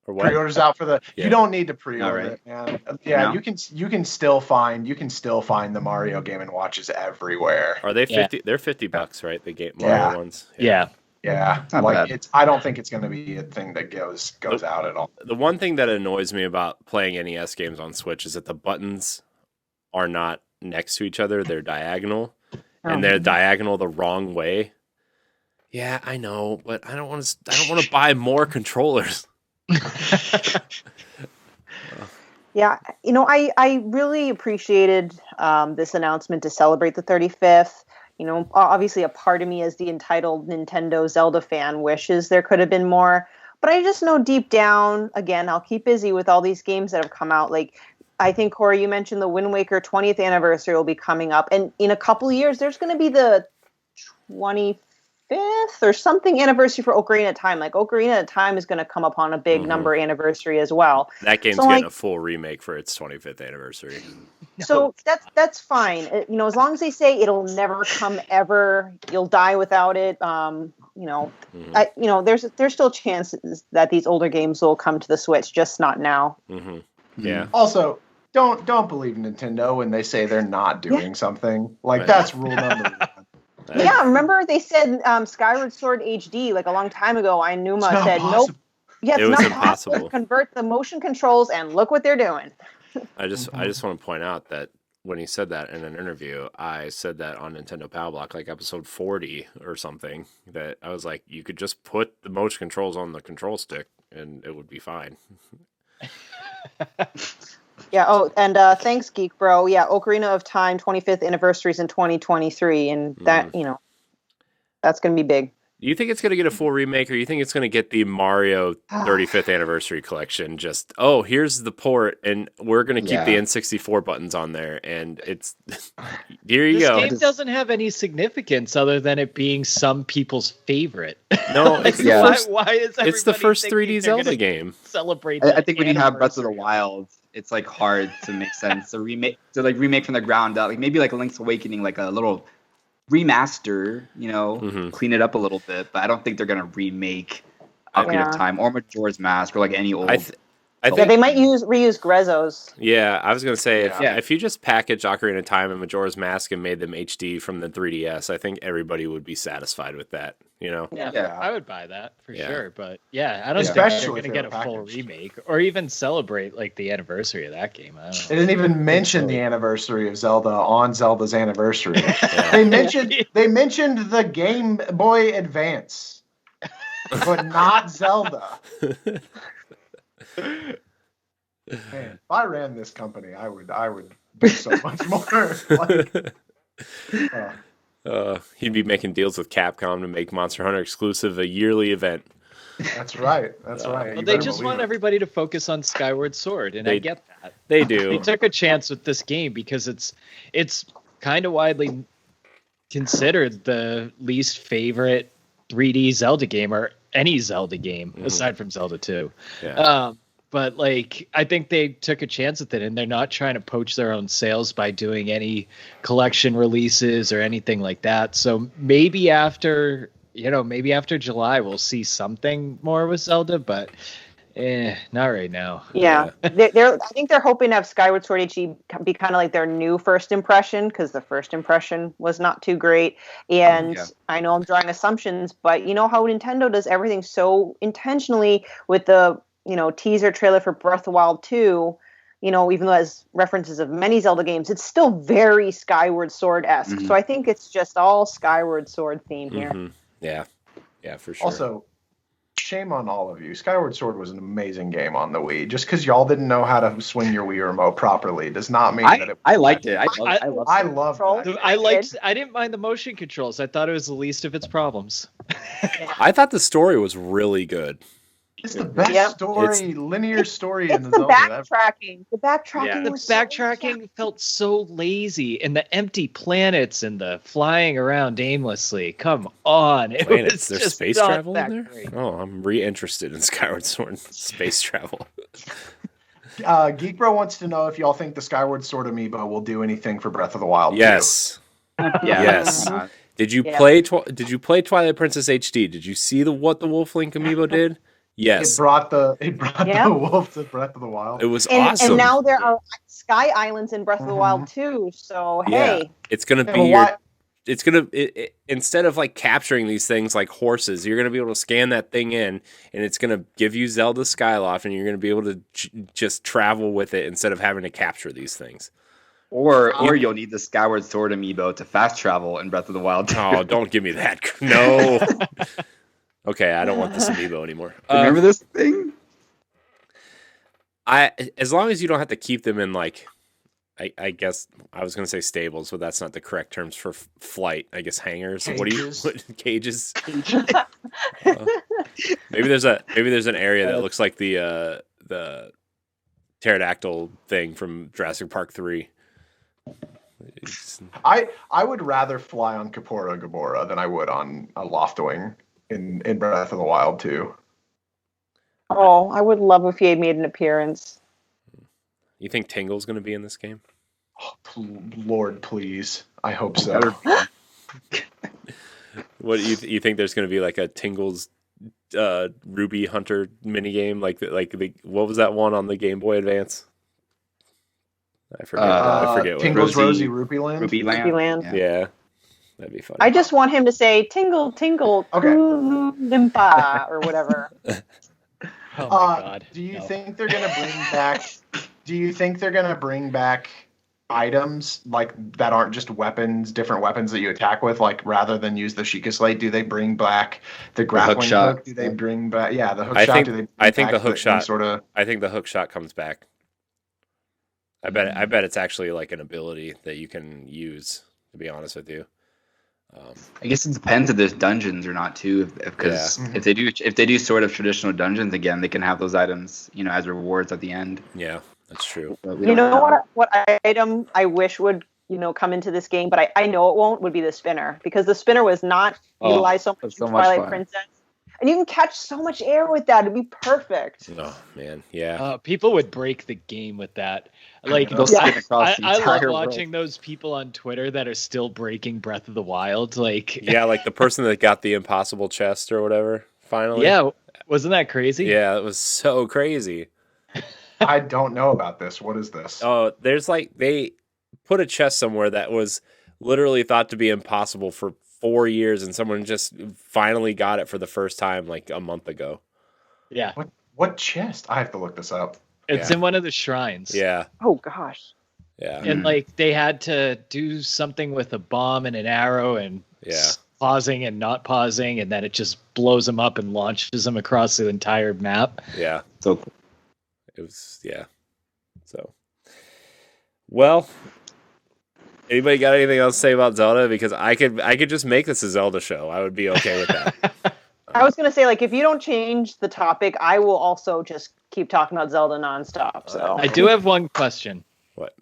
or what? Pre-orders out for the. Yeah. You don't need to pre-order All right. it, man. Yeah, No? you can still find the Mario Game and Watches everywhere. Are they Yeah. 50? They're $50, right? The game Mario Yeah. ones. Yeah. Yeah, Not like bad. I don't think it's going to be a thing that goes out at all. The one thing that annoys me about playing NES games on Switch is that the buttons are not next to each other; they're diagonal, and they're diagonal the wrong way. Yeah, I know, but I don't want to buy more controllers. Yeah, I really appreciated this announcement to celebrate the 35th. Obviously a part of me as the entitled Nintendo Zelda fan wishes there could have been more. But I just know deep down, again, I'll keep busy with all these games that have come out. Like, I think, Corey, you mentioned the Wind Waker 20th anniversary will be coming up. And in a couple of years, there's going to be the 25th or something anniversary for Ocarina of Time. Like, Ocarina of Time is going to come upon a big number anniversary as well. That game's So, getting like- a full remake for its 25th anniversary. So that's fine. As long as they say it'll never come ever, you'll die without it. There's still chances that these older games will come to the Switch, just not now. Mm-hmm. Yeah. Also, don't believe Nintendo when they say they're not doing something. Like Right. that's rule number one. Yeah, remember they said Skyward Sword HD like a long time ago. Inuma It's not said possible. nope. Yeah, it's It was not impossible. possible. Convert the motion controls, and look what they're doing. I just want to point out that when he said that in an interview. I said that on Nintendo Pow Block, like episode 40 or something. That I was like, you could just put the motion controls on the control stick and it would be fine. Yeah. Oh, and thanks, Geek Bro. Yeah, Ocarina of Time 25th anniversary is in 2023, and that that's gonna be big. Do you think it's going to get a full remake, or you think it's going to get the Mario 35th anniversary collection? Just, here's the port, and we're going to keep the N64 buttons on there, and it's here you go. This game doesn't have any significance other than it being some people's favorite. No, it's why is it's the first 3D Zelda game. Celebrate. I think when you have Breath of the Wild, it's like hard to make sense. To remake from the ground up, like maybe like Link's Awakening, like a little remaster, clean it up a little bit, but I don't think they're gonna remake Ocarina of Time or Majora's Mask or like any old. I think they might reuse Grezzo's. Yeah, I was gonna say if you just package Ocarina of Time and Majora's Mask and made them HD from the 3DS, I think everybody would be satisfied with that. Yeah, I would buy that for sure. But I don't think they're gonna get a full remake or even celebrate like the anniversary of that game. I don't know. They didn't even mention the anniversary of Zelda on Zelda's anniversary. They mentioned the Game Boy Advance, but not Zelda. Man, if I ran this company, I would do so much more. He'd be making deals with Capcom to make Monster Hunter exclusive a yearly event. That's right. Well, they just want everybody to focus on Skyward Sword, and I get that. They do. They took a chance with this game because it's kind of widely considered the least favorite 3D Zelda game or any Zelda game aside from Zelda 2. Yeah. But like, I think they took a chance with it, and they're not trying to poach their own sales by doing any collection releases or anything like that. So maybe after July, we'll see something more with Zelda, but not right now. Yeah, I think they're hoping to have Skyward Sword HD be kind of like their new first impression, because the first impression was not too great. And I know I'm drawing assumptions, but you know how Nintendo does everything so intentionally with the teaser trailer for Breath of the Wild 2, even though it has references of many Zelda games, it's still very Skyward Sword-esque. So I think it's just all Skyward Sword theme here. Yeah, for sure. Also, shame on all of you. Skyward Sword was an amazing game on the Wii. Just because y'all didn't know how to swing your Wii remote properly does not mean that it. I liked it. I loved it. I didn't mind the motion controls. I thought it was the least of its problems. I thought the story was really good. It's the best story, linear story in the Zelda. Backtracking. The backtracking. The backtracking felt so lazy, and the empty planets and the flying around aimlessly. Come on, there's space travel in there. Great. Oh, I'm re-interested in Skyward Sword space travel. Geek Bro wants to know if y'all think the Skyward Sword amiibo will do anything for Breath of the Wild. Yes. Yes. Did you play? Did you play Twilight Princess HD? Did you see what the Wolf Link amiibo did? Yes. It brought the wolf to Breath of the Wild. It was awesome. And now there are Sky Islands in Breath of the Wild too. So hey, it's gonna be instead of like capturing these things like horses, you're gonna be able to scan that thing in, and it's gonna give you Zelda Skyloft, and you're gonna be able to just travel with it instead of having to capture these things. Or you'll need the Skyward Sword amiibo to fast travel in Breath of the Wild. Oh, don't give me that. No. Okay, I don't want this amiibo anymore. Remember this thing? As long as you don't have to keep them in like, I guess I was gonna say stables, but that's not the correct terms for flight. I guess hangars. Cages. Cages? Maybe there's an area that looks like the pterodactyl thing from Jurassic Park 3. I would rather fly on Kapora Gabora than I would on a Loftwing in Breath of the Wild 2. Oh, I would love if he had made an appearance. You think Tingle's going to be in this game? Oh, Lord, please. I hope so. What do you think? There's going to be like a Tingle's Ruby Hunter minigame? Like what was that one on the Game Boy Advance? I forget. Tingle's Rosy Rupee Land? Rupee Land. Yeah. That'd be funny. I just want him to say tingle, tingle, Limpa, or whatever. Oh my God. Do you think they're gonna bring back items like that aren't just weapons, different weapons that you attack with? Like rather than use the Sheikah Slate, do they bring back the grappling shot. hook? Do they bring back the hook I shot? think Do they bring I think back the hook shot. sort of? I think the hook shot comes back. I bet it's actually like an ability that you can use. To be honest with you. I guess it depends if there's dungeons or not too. Because if they do sort of traditional dungeons again, they can have those items, as rewards at the end. Yeah, that's true. You know what item I wish would come into this game, but I know it won't, would be the spinner, because the spinner was not utilized so much in Twilight Princess. And you can catch so much air with that. It'd be perfect. Oh, man. Yeah. People would break the game with that. Like, I love watching those people on Twitter that are still breaking Breath of the Wild. Like, yeah, like the person that got the impossible chest or whatever, finally. Yeah. Wasn't that crazy? Yeah, it was so crazy. I don't know about this. What is this? Oh, there's they put a chest somewhere that was literally thought to be impossible for 4 years, and someone just finally got it for the first time like a month ago. Yeah. What chest? I have to look this up. It's in one of the shrines. Yeah. Oh gosh. Yeah. And they had to do something with a bomb and an arrow and pausing and not pausing, and then it just blows them up and launches them across the entire map. Yeah. So it was So well, anybody got anything else to say about Zelda? Because I could just make this a Zelda show. I would be okay with that. I was going to say, like, if you don't change the topic, I will also just keep talking about Zelda nonstop. So I do have one question. What?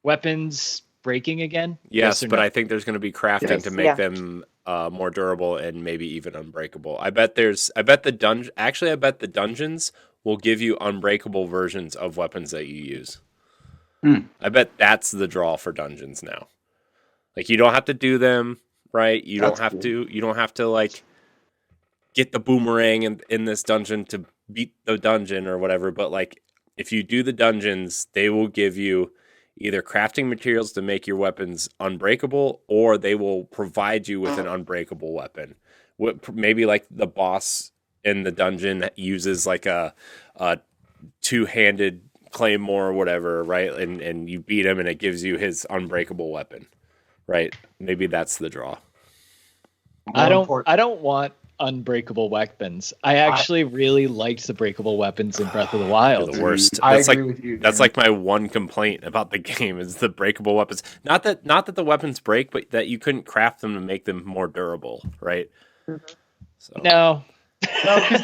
Weapons breaking again? Yes, but no? I think there's going to be crafting to make them more durable and maybe even unbreakable. I bet the dungeons will give you unbreakable versions of weapons that you use. I bet that's the draw for dungeons now. Like, you don't have to do them, right? You don't have to like get the boomerang in this dungeon to beat the dungeon or whatever, but like if you do the dungeons, they will give you either crafting materials to make your weapons unbreakable, or they will provide you with an unbreakable weapon. Maybe like the boss in the dungeon uses like a two-handed claymore or whatever, right? And you beat him and it gives you his unbreakable weapon, right? Maybe that's the draw. I don't want unbreakable weapons. I actually really liked the breakable weapons in Breath of the Wild. They're the worst. I agree with you. That's like my one complaint about the game is the breakable weapons. Not that the weapons break, but that you couldn't craft them to make them more durable, right? So. No, because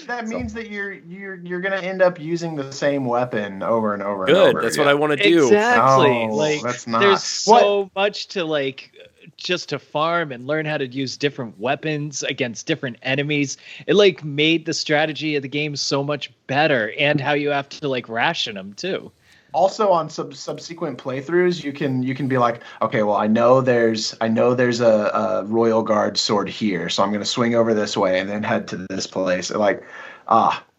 that means that you're gonna end up using the same weapon over and over. Good. And over. That's what I want to do. Exactly. No, that's not. There's so much to like just to farm and learn how to use different weapons against different enemies. It like made the strategy of the game so much better, and how you have to like ration them too. Also, on subsequent playthroughs, you can be like, okay, well, I know there's a Royal Guard sword here, so I'm going to swing over this way and then head to this place. Like,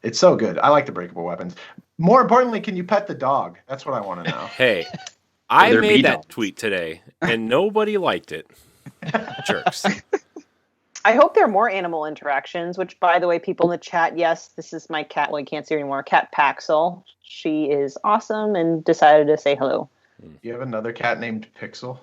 it's so good. I like the breakable weapons. More importantly, can you pet the dog? That's what I want to know. Hey, I made that tweet today, and nobody liked it. Jerks. I hope there are more animal interactions, which, by the way, people in the chat, yes, this is my cat. Well, you can't see her anymore. Cat Paxel. She is awesome and decided to say hello. You have another cat named Pixel?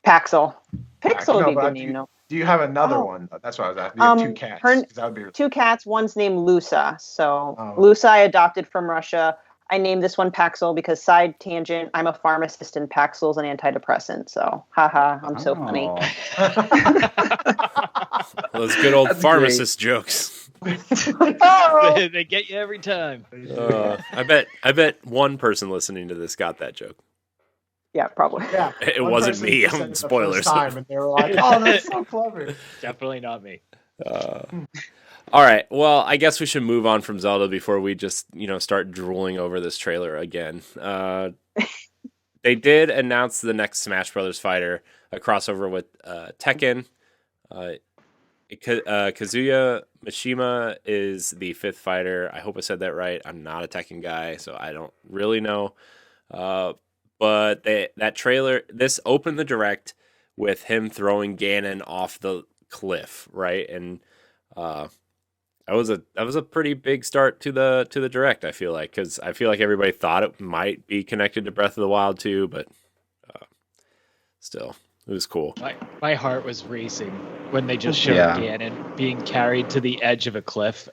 Paxel. Pixel would be a good name, no? Do you have another one? That's what I was asking. You have two cats. That would be... Two cats. One's named Lusa. So Lusa I adopted from Russia. I named this one Paxel because, side tangent, I'm a pharmacist and Paxil's an antidepressant. So, haha, I'm so funny. Those good old pharmacist jokes. They get you every time. I bet one person listening to this got that joke. Yeah, probably. Yeah, it wasn't me. Spoilers. Time and they were like, "Oh, that's so clever." Definitely not me. All right. Well, I guess we should move on from Zelda before we just, start drooling over this trailer again. They did announce the next Smash Brothers fighter, a crossover with Tekken. Kazuya Mishima is the fifth fighter. I hope I said that right. I'm not a Tekken guy, so I don't really know. But that trailer, this opened the direct with him throwing Ganon off the cliff, right? And that was a pretty big start to the direct. I feel like, because I feel like everybody thought it might be connected to Breath of the Wild too, but still, it was cool. My heart was racing when they just showed Yeah. Ganon being carried to the edge of a cliff.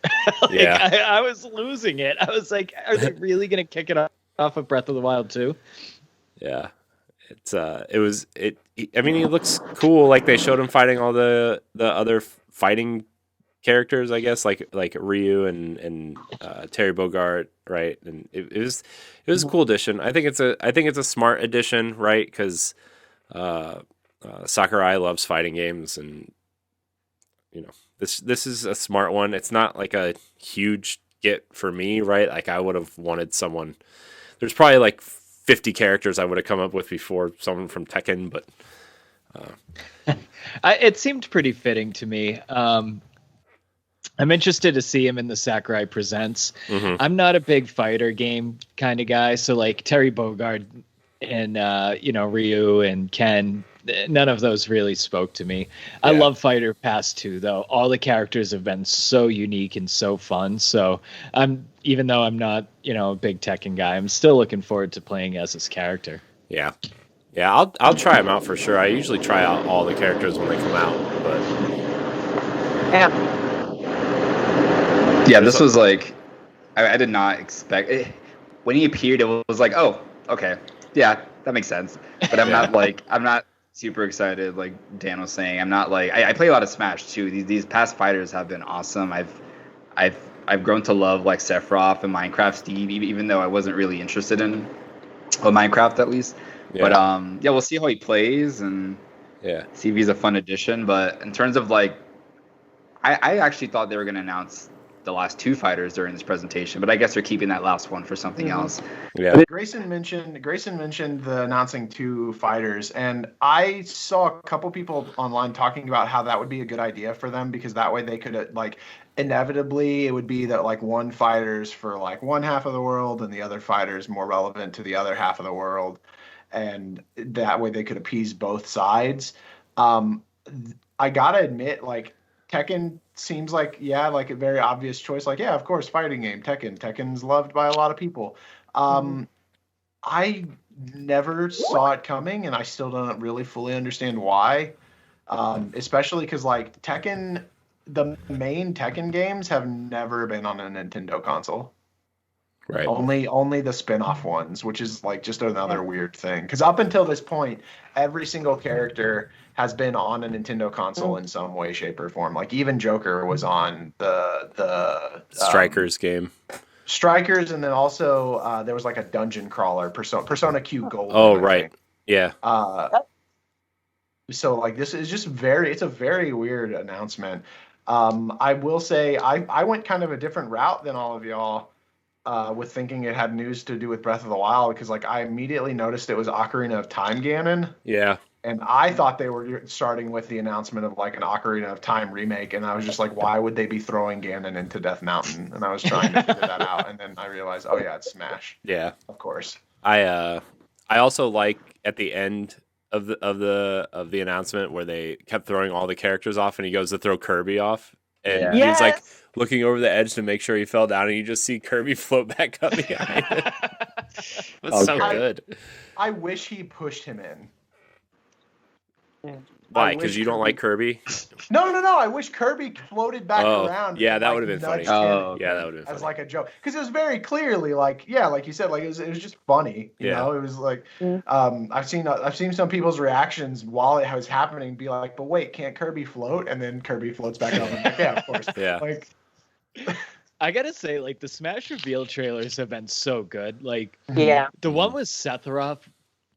Yeah. I was losing it. I was like, are they really going to kick it off of Breath of the Wild too? Yeah, I mean, he looks cool. Like, they showed him fighting all the other fighting characters, I guess, like Ryu and Terry Bogard, right? And it was a cool addition. I think it's a smart addition, right? Because Sakurai loves fighting games, and this is a smart one. It's not like a huge get for me, right? Like, I would have wanted someone. There's probably like 50 characters I would have come up with before someone from Tekken, but it seemed pretty fitting to me. I'm interested to see him in the Sakurai Presents. Mhm. I'm not a big fighter game kind of guy, so like Terry Bogard and Ryu and Ken, none of those really spoke to me. I Yeah. love Fighter Pass 2 though. All the characters have been so unique and so fun. So even though I'm not, a big Tekken guy, I'm still looking forward to playing as this character. yeah. I'll try them out for sure. I usually try out all the characters when they come out, but Yeah. Yeah, this was like, I did not expect it. When he appeared, it was like, oh, okay, yeah, that makes sense. But I'm not super excited, like Dan was saying. I'm not like, I play a lot of Smash too. These past fighters have been awesome. I've grown to love like Sephiroth and Minecraft Steve, even though I wasn't really interested in Minecraft at least. yeah. But we'll see how he plays and Yeah. see if he's a fun addition. But in terms of like, I actually thought they were going to announce the last two fighters during this presentation, but I guess they're keeping that last one for something else. Yeah. Greysun mentioned the announcing two fighters, and I saw a couple people online talking about how that would be a good idea for them, because that way they could like inevitably it would be that like one fighter's for like one half of the world and the other fighter's more relevant to the other half of the world, and that way they could appease both sides. I gotta admit, like, Tekken seems like a very obvious choice. Like, yeah, of course, fighting game, Tekken. Tekken's loved by a lot of people. I never saw it coming, and I still don't really fully understand why. Especially because like Tekken, the main Tekken games have never been on a Nintendo console. Right. Only the spin-off ones, which is like just another weird thing. Because up until this point, every single character has been on a Nintendo console in some way, shape, or form. Like even Joker was on the Strikers game. Strikers, and then also there was like a dungeon crawler, Persona Q Gold. Oh, right. Yeah. So like this is just it's a very weird announcement. I will say I went kind of a different route than all of y'all. With thinking it had news to do with Breath of the Wild, because like I immediately noticed it was Ocarina of Time Ganon, Yeah. and I thought they were starting with the announcement of like an Ocarina of Time remake, and I was just like, why would they be throwing Ganon into Death Mountain? And I was trying to figure that out, and then I realized, oh yeah, it's Smash, Yeah. of course. I also like at the end of the announcement where they kept throwing all the characters off, and he goes to throw Kirby off, and Yeah. he's like looking over the edge to make sure he fell down, and you just see Kirby float back up behind it. That's so Okay. good. I wish he pushed him in. Why? I Because wish you don't like Kirby? No. I wish Kirby floated back around. Yeah, and, that like, would have been funny. nudged Ganon. Oh, Yeah, that would have been As funny. like a joke, because it was very clearly like, yeah, like you said, like it was just funny, you Yeah. know. It was like, I've seen some people's reactions while it was happening be like, but wait, can't Kirby float? And then Kirby floats back up. And like, yeah, of course. Yeah. Like, I gotta say, like the Smash reveal trailers have been so good. Like Yeah. the one with Sephiroth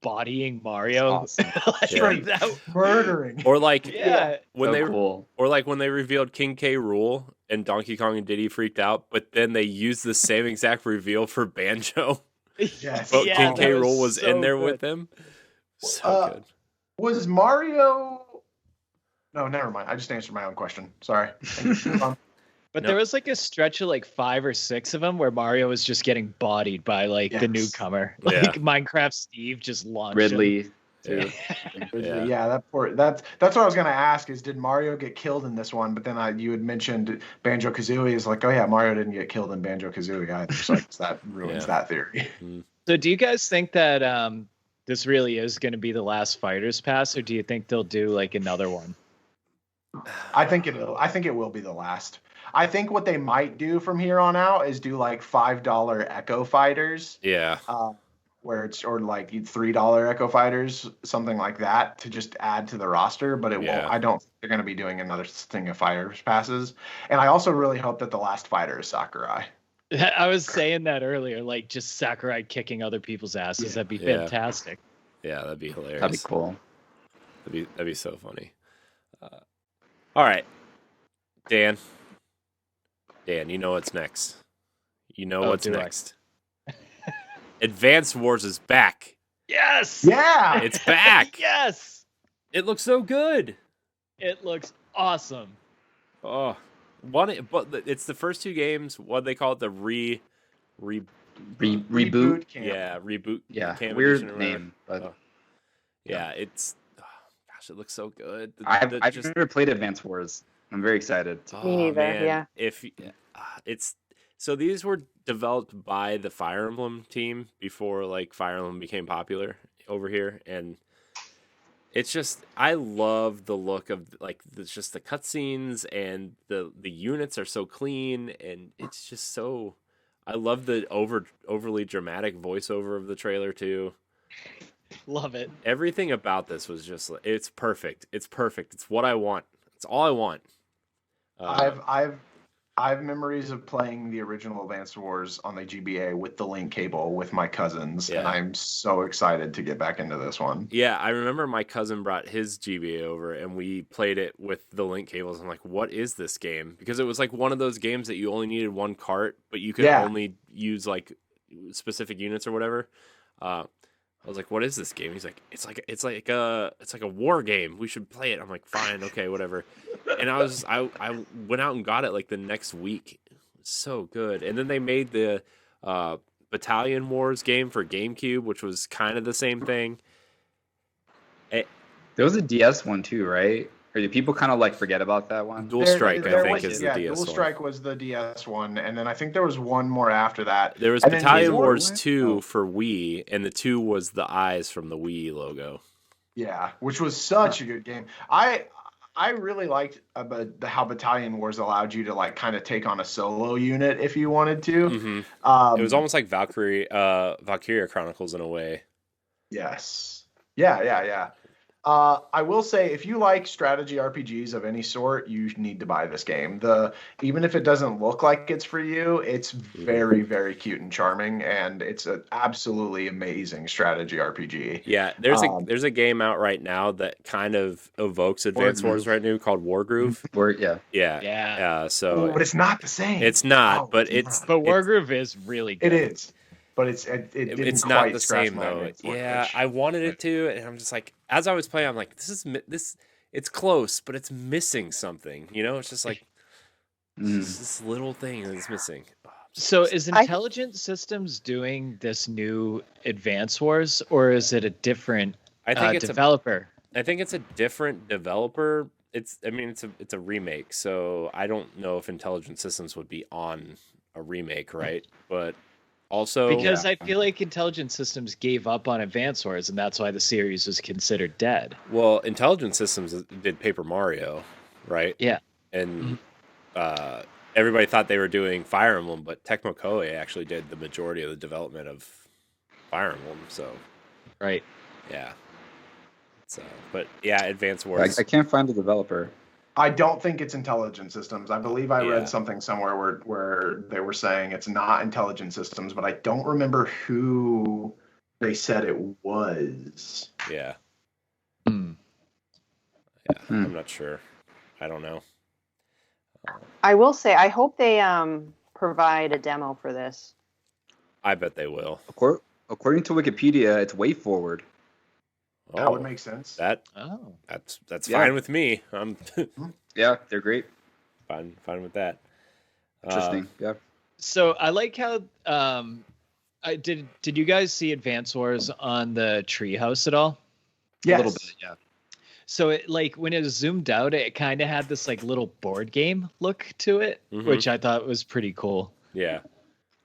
bodying Mario, Awesome. like, Yeah. that, murdering. Or like yeah. when So they cool. when they revealed King K. Rool and Donkey Kong and Diddy freaked out, but then they used the same exact reveal for Banjo. Yes. But Yeah, King K. that was Rool was so in there good. with them. So good. Was Mario? No, never mind. I just answered my own question. Sorry. But No. there was like a stretch of like 5 or 6 of them where Mario was just getting bodied by like the Yes. newcomer. Yeah. Like Minecraft Steve just launched him. Ridley. too. Yeah, that's what I was gonna ask is did Mario get killed in this one? But then you had mentioned Banjo Kazooie is like, oh yeah, Mario didn't get killed in Banjo Kazooie either. So that ruins that theory. So do you guys think that this really is going to be the last Fighters Pass, or do you think they'll do like another one? I think it will be the last. I think what they might do from here on out is do like $5 Echo Fighters. Yeah. Where it's or like $3 Echo Fighters, something like that, to just add to the roster. But it won't. I don't think they're going to be doing another thing of Fighters passes. And I also really hope that the last fighter is Sakurai. I was saying that earlier, like just Sakurai kicking other people's asses. That'd be fantastic. Yeah, that'd be hilarious. That'd be cool. That'd be so funny. All right, Dan, you know what's next. You know what's next. Advance Wars is back. Yes. Yeah. It's back. Yes. It looks so good. It looks awesome. Oh, but it's the first two games. What they call it, the reboot camp. Yeah, reboot. Yeah, camp weird name, but it's. Gosh, it looks so good. I've never played Advance Wars. I'm very excited. Me neither. Man. Yeah. So these were developed by the Fire Emblem team before like Fire Emblem became popular over here, and it's just I love the look of like just the cutscenes, and the units are so clean, and it's just so. I love the overly dramatic voiceover of the trailer too. Love it. Everything about this was just it's perfect. It's perfect. It's what I want. It's all I want. I have memories of playing the original Advance Wars on the GBA with the link cable with my cousins, and I'm so excited to get back into this one. Yeah, I remember my cousin brought his GBA over, and we played it with the link cables. I'm like, what is this game? Because it was like one of those games that you only needed one cart, but you could only use like specific units or whatever. I was like, "What is this game?" He's like, "It's like a war game. We should play it." I'm like, "Fine, okay, whatever." And I went out and got it like the next week. It was so good. And then they made the Battalion Wars game for GameCube, which was kind of the same thing. There was a DS one too, right? Or do people kind of like forget about that one? Dual Strike, I think, is the DS Dual one. Strike was the DS one, and then I think there was one more after that. There was Battalion Wars 2 for Wii, and the 2 was the eyes from the Wii logo. Yeah, which was such a good game. I really liked how Battalion Wars allowed you to like kind of take on a solo unit if you wanted to. Mm-hmm. It was almost like Valkyria Chronicles in a way. Yes. Yeah. I will say, if you like strategy RPGs of any sort, you need to buy this game. Even if it doesn't look like it's for you, it's very, very cute and charming, and it's an absolutely amazing strategy RPG. Yeah, there's a game out right now that kind of evokes Advance Wars right now called Wargroove. So, but it's not the same. It's not, but Wargroove is really good. It is. But it's not the same though. Yeah, I wanted it to, and I'm just like, as I was playing, I'm like, this. It's close, but it's missing something. You know, it's just like this little thing that's missing. So, is Intelligent Systems doing this new Advance Wars, or is it a different developer? I think it's a different developer. It's a remake, so I don't know if Intelligent Systems would be on a remake, right? But also, because I feel like Intelligent Systems gave up on Advance Wars, and that's why the series was considered dead. Well, Intelligent Systems did Paper Mario, right? Yeah. And everybody thought they were doing Fire Emblem, but Tecmo Koei actually did the majority of the development of Fire Emblem. So, right. Yeah. So, but yeah, Advance Wars. I can't find the developer. I don't think it's Intelligent Systems. I believe I read something somewhere where they were saying it's not Intelligent Systems, but I don't remember who they said it was. Yeah. I'm not sure. I don't know. I will say, I hope they provide a demo for this. I bet they will. According to Wikipedia, it's WayForward. That would make sense. That's fine with me. Yeah, they're great. Fine with that. Interesting. Yeah. So I like how did you guys see Advance Wars on the Treehouse at all? Yes. A little bit, yeah. So it like when it was zoomed out, it kind of had this like little board game look to it, which I thought was pretty cool. Yeah.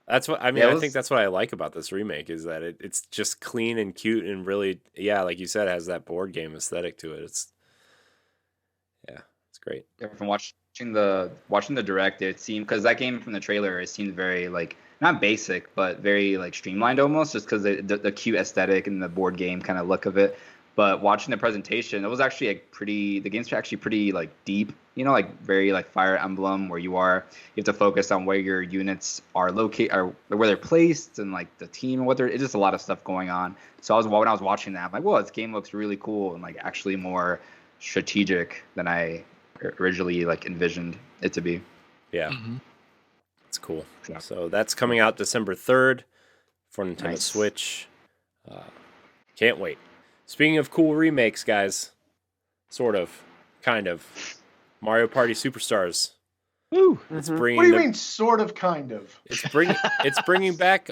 That's what I mean. I think that's what I like about this remake is that it's just clean and cute and really, like you said, has that board game aesthetic to it. It's great. Yeah, from watching the direct, it seemed, because that game from the trailer, it seemed very like not basic, but very like streamlined almost, just because the cute aesthetic and the board game kind of look of it. But watching the presentation, it was actually the game's actually pretty like deep, like very like Fire Emblem, where you have to focus on where your units are located or where they're placed and like the team and it's just a lot of stuff going on. So when I was watching that, I'm like, well, this game looks really cool and like actually more strategic than I originally like envisioned it to be. Yeah. It's cool. Yeah. So that's coming out December 3rd for Nintendo Switch. Can't wait. Speaking of cool remakes, guys, sort of, kind of, Mario Party Superstars. Woo! It's What do you mean, sort of, kind of? It's bringing back.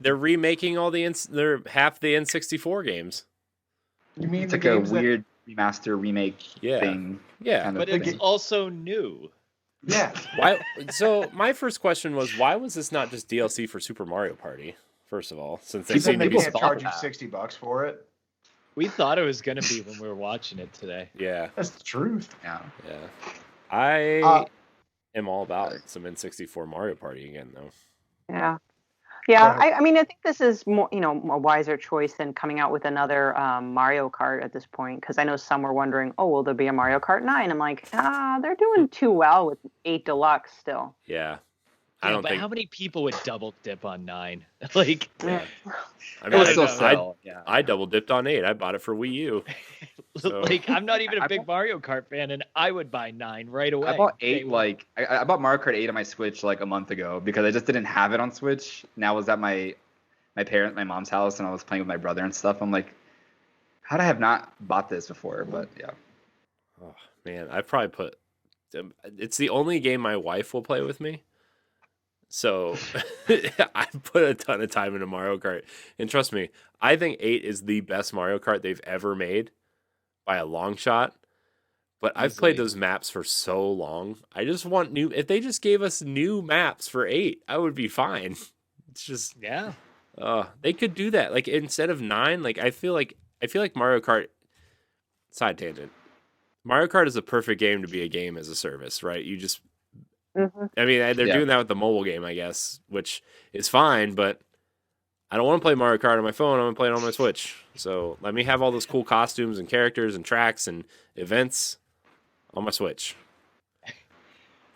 They're remaking all they're half the N64 games. You mean it's like a weird remaster remake thing? Yeah, kind of but it's also new. Yeah. Why? So my first question was, why was this not just DLC for Super Mario Party? First of all, since they seem to be can't charge you $60 for it. We thought it was going to be when we were watching it today. Yeah. That's the truth. Yeah. I am all about some N64 Mario Party again, though. Yeah. Yeah, I mean, I think this is more, a wiser choice than coming out with another Mario Kart at this point, because I know some were wondering, will there be a Mario Kart 9? I'm like, they're doing too well with 8 Deluxe still. Yeah. I don't think... how many people would double dip on 9? Like, I double dipped on 8. I bought it for Wii U. So. Like, I'm not even a big Mario Kart fan, and I would buy 9 right away. I bought 8 I bought Mario Kart 8 on my Switch like a month ago because I just didn't have it on Switch. And I was at my mom's house, and I was playing with my brother and stuff. I'm like, how would I have not bought this before? But yeah. Oh man, I probably put. It's the only game my wife will play with me. So I put a ton of time into Mario Kart. And trust me, I think 8 is the best Mario Kart they've ever made by a long shot. But I've played those maps for so long. I just want if they just gave us new maps for 8, I would be fine. It's just they could do that. Like instead of 9, like I feel like Mario Kart, side tangent. Mario Kart is a perfect game to be a game as a service, right? You just I mean, they're doing that with the mobile game, I guess, which is fine, but I don't want to play Mario Kart on my phone. I want to play it on my Switch. So let me have all those cool costumes and characters and tracks and events on my Switch.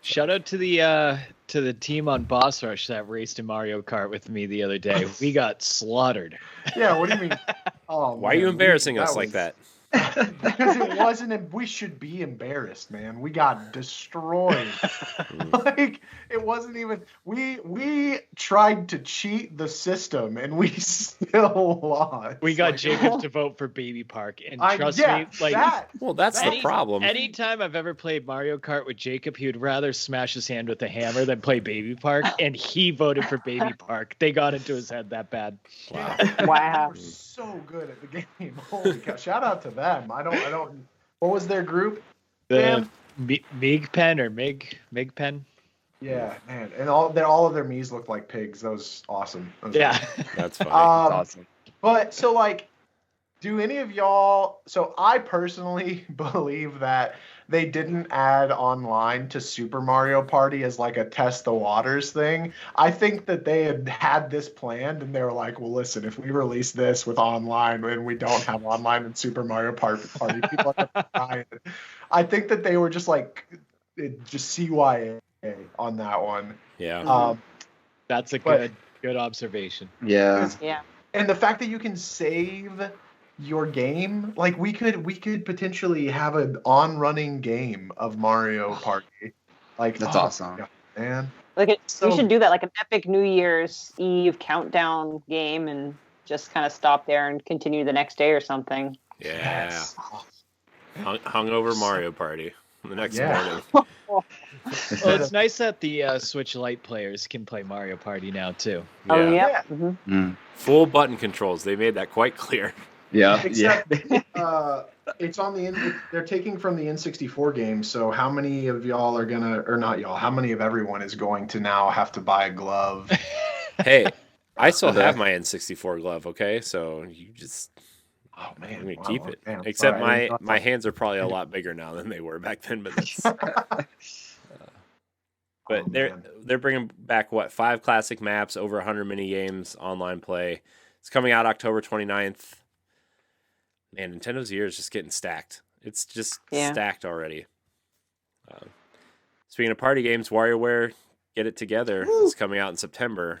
Shout out to the team on Boss Rush that raced in Mario Kart with me the other day. We got slaughtered. Yeah, what do you mean? Oh, why are you embarrassing us like that? Because it wasn't. We should be embarrassed, man. We got destroyed. Like it wasn't even. We tried to cheat the system, and we still lost. We got Jacob to vote for Baby Park, and trust me, like that's the problem. Anytime I've ever played Mario Kart with Jacob, he would rather smash his hand with a hammer than play Baby Park, and he voted for Baby Park. They got into his head that bad. Wow. Wow. We're so good at the game. Holy cow! Shout out to them. I don't. What was their group? The Mig Pen or Mig Pen. Yeah, man, and all of their Miis looked like pigs. That was awesome. That's funny. Awesome. But so like, do any of y'all? So I personally believe that they didn't add online to Super Mario Party as like a test the waters thing. I think that they had this planned, and they were like, well, listen, if we release this with online and we don't have online in Super Mario Party, people are gonna die. I think that they were just like, just CYA on that one. Yeah. That's a good observation. Yeah. Yeah. And the fact that you can save your game, like we could potentially have an on-running game of Mario Party. Like that's awesome, yeah, man. Like we should do that, like an epic New Year's Eve countdown game, and just kind of stop there and continue the next day or something. Yeah. Yes. Hungover Mario Party the next morning. Well, it's nice that the Switch Lite players can play Mario Party now too. Oh yeah. Full button controls. They made that quite clear. Yeah. Except it's on they're taking from the N64 game. So how many of y'all are gonna, or not y'all? How many of everyone is going to now have to buy a glove? Hey, I still have my N64 glove. Okay, so you just. Oh man, I'm gonna wow, keep it. okay, I'm Except sorry, I didn't my know. hands are probably a lot bigger now than they were back then. But that's. But Oh, man. they're bringing back 5 classic maps, over 100 mini games, online play. It's coming out October 29th. Man, Nintendo's year is just getting stacked. It's just stacked already. Speaking of party games, Wario Ware Get It Together is coming out in September.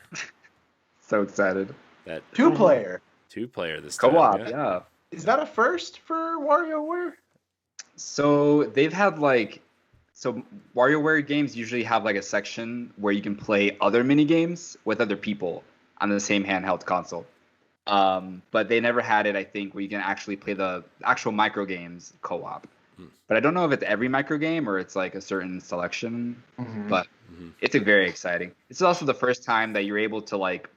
So excited. That 2-player. 2-player this time. Co-op, yeah. Is that a first for WarioWare? So they've had WarioWare games usually have like a section where you can play other mini games with other people on the same handheld console. But they never had it, I think, where you can actually play the actual micro games co-op. But I don't know if it's every micro game or it's like a certain selection. But it's very exciting. It's also the first time that you're able to like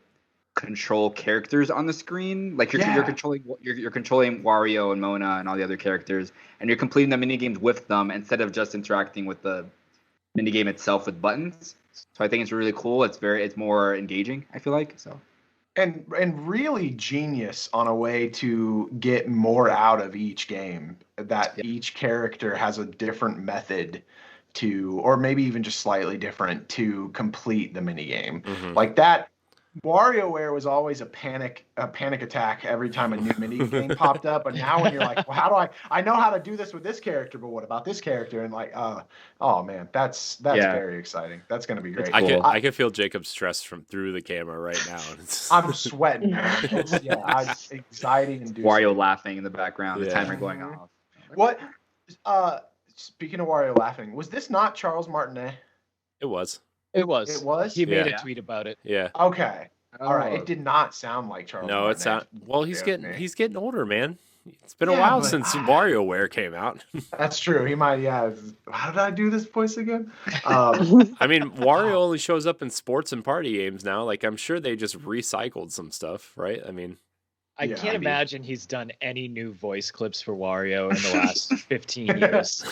control characters on the screen. Like you're controlling Wario and Mona and all the other characters, and you're completing the mini games with them instead of just interacting with the mini game itself with buttons. So I think it's really cool. It's more engaging, I feel like. So and really genius on a way to get more out of each game. That each character has a different method to, or maybe even just slightly different to complete the mini game. Like that. WarioWare was always a panic attack every time a new mini game popped up, but now when you're like, well, how do I know how to do this with this character, but what about this character? And like, oh man, that's very exciting. That's gonna be great. Cool. I can feel Jacob's stress from through the camera right now. I'm sweating, man. Anxiety inducing. Wario laughing in the background, the timer going off. What? Speaking of Wario laughing, was this not Charles Martinet? It was. It was. It was? He made a tweet about it. Yeah. Okay. All right. It did not sound like Charles No, Martinet. it's not. Well, he's getting older, man. It's been a while since WarioWare came out. That's true. He might, How did I do this voice again? I mean, Wario only shows up in sports and party games now. Like, I'm sure they just recycled some stuff, right? I mean... I can't imagine he's done any new voice clips for Wario in the last 15 years.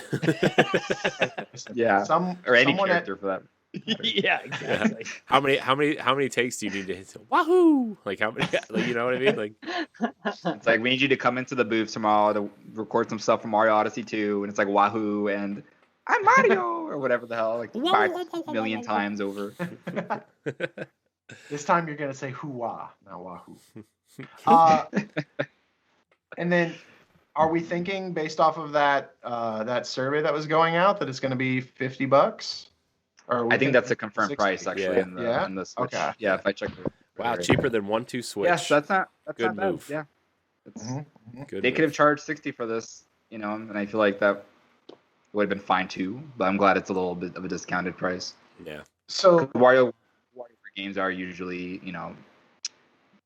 Or any character for that. Yeah, exactly. How many takes do you need to hit? Wahoo! Like how many? Like, you know what I mean? Like it's like we need you to come into the booth tomorrow to record some stuff from Mario Odyssey 2, and it's like Wahoo and I'm Mario or whatever the hell, like 5 million times over. This time you're gonna say hoo-wah, not wahoo. And then, are we thinking based off of that that survey that was going out that it's going to be $50? Or I think that's a confirmed price actually in the Switch. Okay. Yeah, if I check. Wow, cheaper than 1-2 Switch. Yes, that's not good bad. move. Yeah, Good they move. could have charged $60 for this, and I feel like that would have been fine too. But I'm glad it's a little bit of a discounted price. Yeah. So Wario games are usually,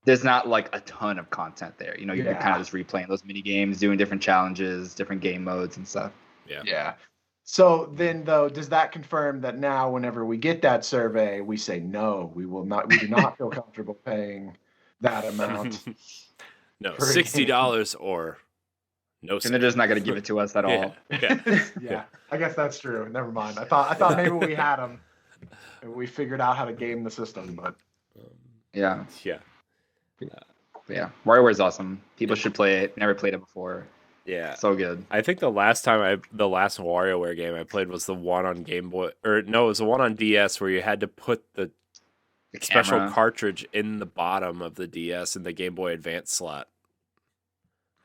there's not like a ton of content there. You're kind of just replaying those mini games, doing different challenges, different game modes and stuff. Yeah. So then, though, does that confirm that now, whenever we get that survey, we say no, we will not. We do not feel comfortable paying that amount. No, $60 or no. And they're just not going to give it to us at all. Yeah, I guess that's true. Never mind. I thought maybe we had them and we figured out how to game the system, but yeah. WarioWare is awesome. People should play it. Never played it before. Yeah, so good. I think the last WarioWare game I played was the one on Game Boy, or no, it was the one on DS where you had to put the special camera cartridge in the bottom of the DS in the Game Boy Advance slot.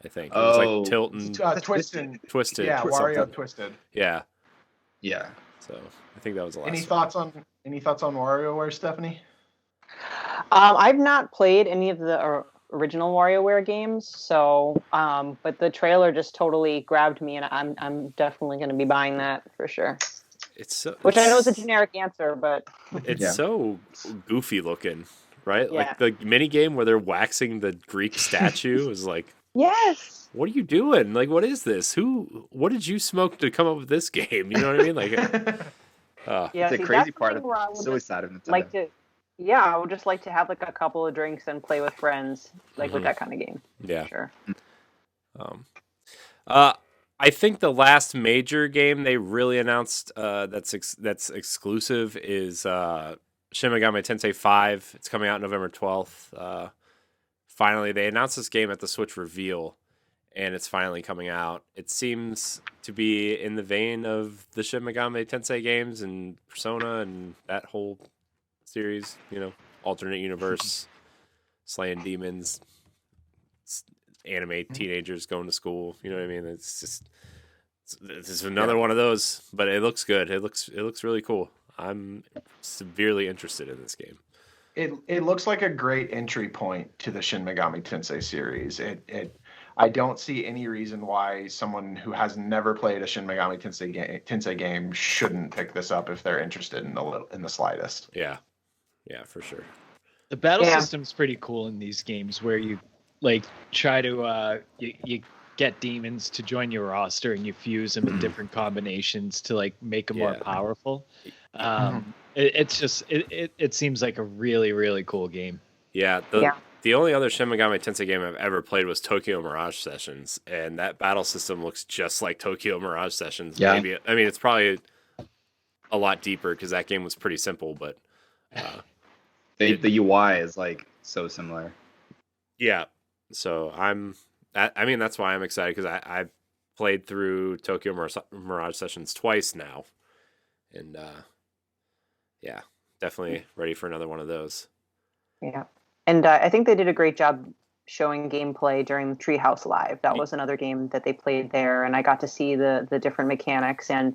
I think it was like tilting, twisted. Yeah, Wario something. Twisted. Yeah. So I think that was the last. Any thoughts on WarioWare, Stephanie? I've not played any of the original WarioWare games, so but the trailer just totally grabbed me, and I'm definitely going to be buying that for sure. Which I know is a generic answer, but it's so goofy looking, right? Yeah. Like the mini game where they're waxing the Greek statue is like, yes. What are you doing? Like, what is this? What did you smoke to come up with this game? You know what I mean? Like, it's a crazy part of the silly side of Nintendo. I would just like to have like a couple of drinks and play with friends, like with that kind of game. Yeah, sure. Um, I think the last major game they really announced that's exclusive is Shin Megami Tensei 5. It's coming out November 12th. Finally, they announced this game at the Switch reveal, and it's finally coming out. It seems to be in the vein of the Shin Megami Tensei games and Persona and that whole series, alternate universe, slaying demons, anime teenagers going to school. You know what I mean? It's just this is another one of those, but it looks good. It looks really cool. I'm severely interested in this game. It looks like a great entry point to the Shin Megami Tensei series. I don't see any reason why someone who has never played a Shin Megami Tensei game shouldn't pick this up if they're interested in the slightest. Yeah, for sure. The battle system's pretty cool in these games, where you try to you get demons to join your roster and you fuse them in different combinations to make them more powerful. It seems like a really, really cool game. Yeah. The only other Shin Megami Tensei game I've ever played was Tokyo Mirage Sessions, and that battle system looks just like Tokyo Mirage Sessions. Yeah. Maybe, I mean, it's probably a lot deeper because that game was pretty simple, but the UI is so similar. Yeah. So that's why I'm excited, because I've played through Tokyo Mirage Sessions twice now, and definitely ready for another one of those. Yeah. And I think they did a great job showing gameplay during Treehouse Live. That was another game that they played there, and I got to see the different mechanics. And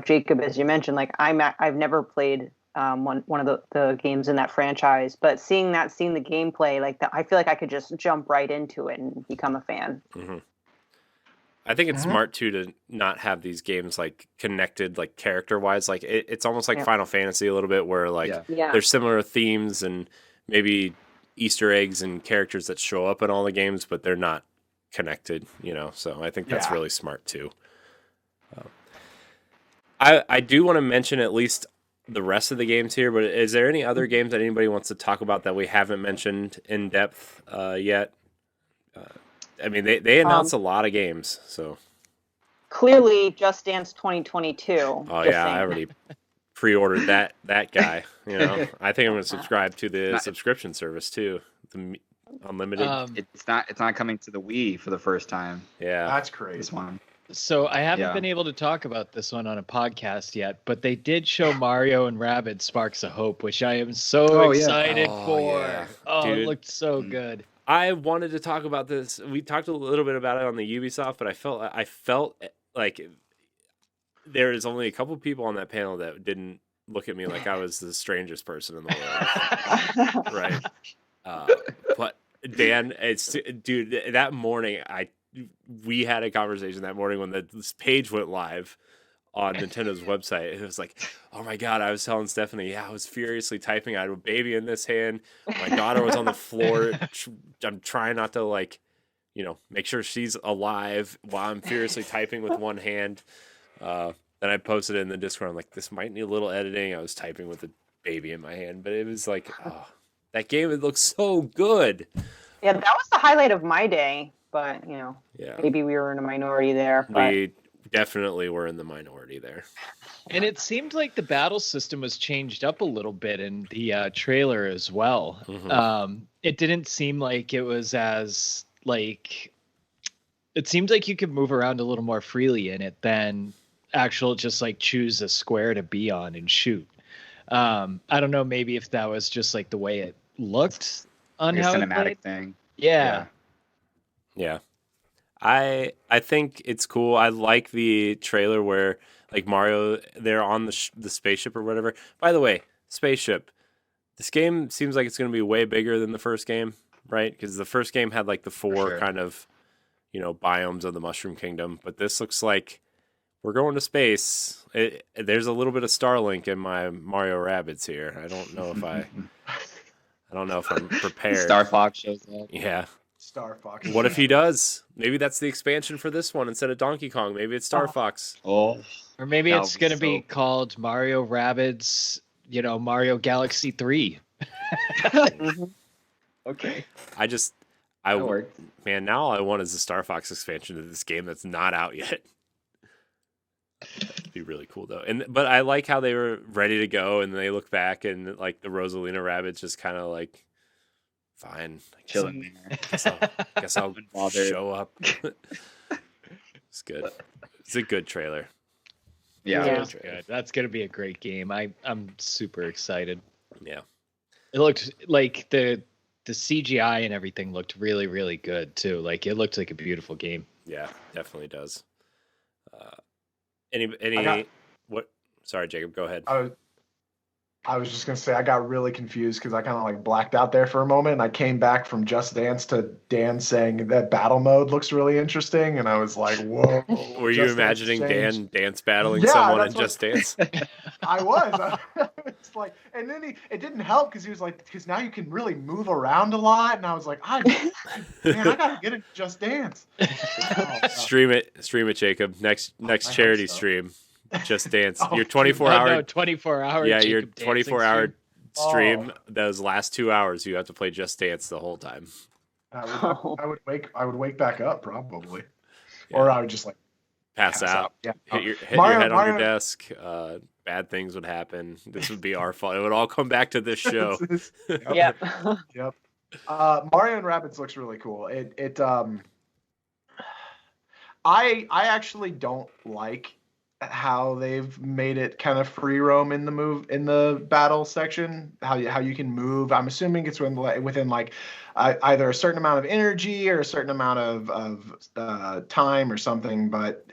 Jacob, as you mentioned, I've never played one of the games in that franchise, but seeing the gameplay I feel like I could just jump right into it and become a fan. Mm-hmm. I think it's smart too to not have these games connected character wise. It's almost like Final Fantasy a little bit, where there's similar themes and maybe Easter eggs and characters that show up in all the games, but they're not connected, so I think that's really smart too. I do want to mention at least the rest of the games here, but is there any other games that anybody wants to talk about that we haven't mentioned in depth yet? I mean, they announced a lot of games, so clearly Just Dance 2022. Oh yeah, I already pre-ordered that guy. I think I'm going to subscribe to the subscription service too, the unlimited. It's not coming to the Wii for the first time. Yeah, that's crazy. This one. So I haven't been able to talk about this one on a podcast yet, but they did show Mario and Rabbids Sparks of Hope, which I am so excited for. Yeah. Oh, dude, it looked so good. I wanted to talk about this. We talked a little bit about it on the Ubisoft, but I felt like there is only a couple people on that panel that didn't look at me like I was the strangest person in the world. Right. But Dan, dude, that morning we had a conversation that morning when this page went live on Nintendo's website. It was like, oh my God, I was telling Stephanie, I was furiously typing. I had a baby in this hand. My daughter was on the floor. I'm trying not to make sure she's alive while I'm furiously typing with one hand. Then I posted it in the Discord. I'm like, this might need a little editing. I was typing with a baby in my hand, but it was that game, it looks so good. Yeah, that was the highlight of my day, but maybe we were in a minority there. But... We definitely were in the minority there. And it seemed like the battle system was changed up a little bit in the trailer as well. Mm-hmm. It didn't seem like it was as it seemed like you could move around a little more freely in it than actual just choose a square to be on and shoot. I don't know, maybe if that was just the way it looked on how cinematic thing. Yeah. I think it's cool. I like the trailer where Mario, they're on the spaceship or whatever. By the way, spaceship. This game seems like it's going to be way bigger than the first game, right? Because the first game had the four kind of, biomes of the Mushroom Kingdom, but this looks like we're going to space. There's a little bit of Starlink in my Mario Rabbids here. I don't know if I'm prepared. Star Fox shows up. Yeah. Star Fox. What if he does? Maybe that's the expansion for this one instead of Donkey Kong. Maybe it's Star Fox. Oh. Or maybe it's going to be called Mario Rabbids, Mario Galaxy 3. Okay. That works. Man, now all I want is the Star Fox expansion to this game that's not out yet. That'd be really cool though. But I like how they were ready to go, and they look back and like the Rosalina Rabbids just kind of like, fine, Chilling there. guess I'll show up. It's good. It's a good trailer. Yeah. That's good. That's gonna be a great game. I'm super excited. Yeah. It looked like the CGI and everything looked really, really good too. Like it looked like a beautiful game. Yeah, definitely does. What? Sorry, Jacob. Go ahead. I was just gonna say I got really confused because I kind of like blacked out there for a moment, and I came back from Just Dance to Dan saying that battle mode looks really interesting, and I was like, "Whoa!" Were you imagining Dan dance battling Yeah, someone in that's Just Dance? I was. It's like, and then it didn't help because he was like, because now you can really move around a lot, and I was like, man, I gotta get it Just Dance. Stream it, Jacob. Next charity stream. Just Dance. Your 24 Oh, hour. no, 24 hour. Yeah, Jacob your dancing 24 hour stream. stream. Those last 2 hours, you have to play Just Dance the whole time. I would wake back up probably, or I would just like pass out. Yeah, Hit your head on your desk. Bad things would happen. This would be our fault. It would all come back to this show. Yep. Yep. Mario and Rabbids looks really cool. I actually don't like how they've made it kind of free roam in the battle section. How you can move. I'm assuming it's within like either a certain amount of energy or a certain amount of time or something. But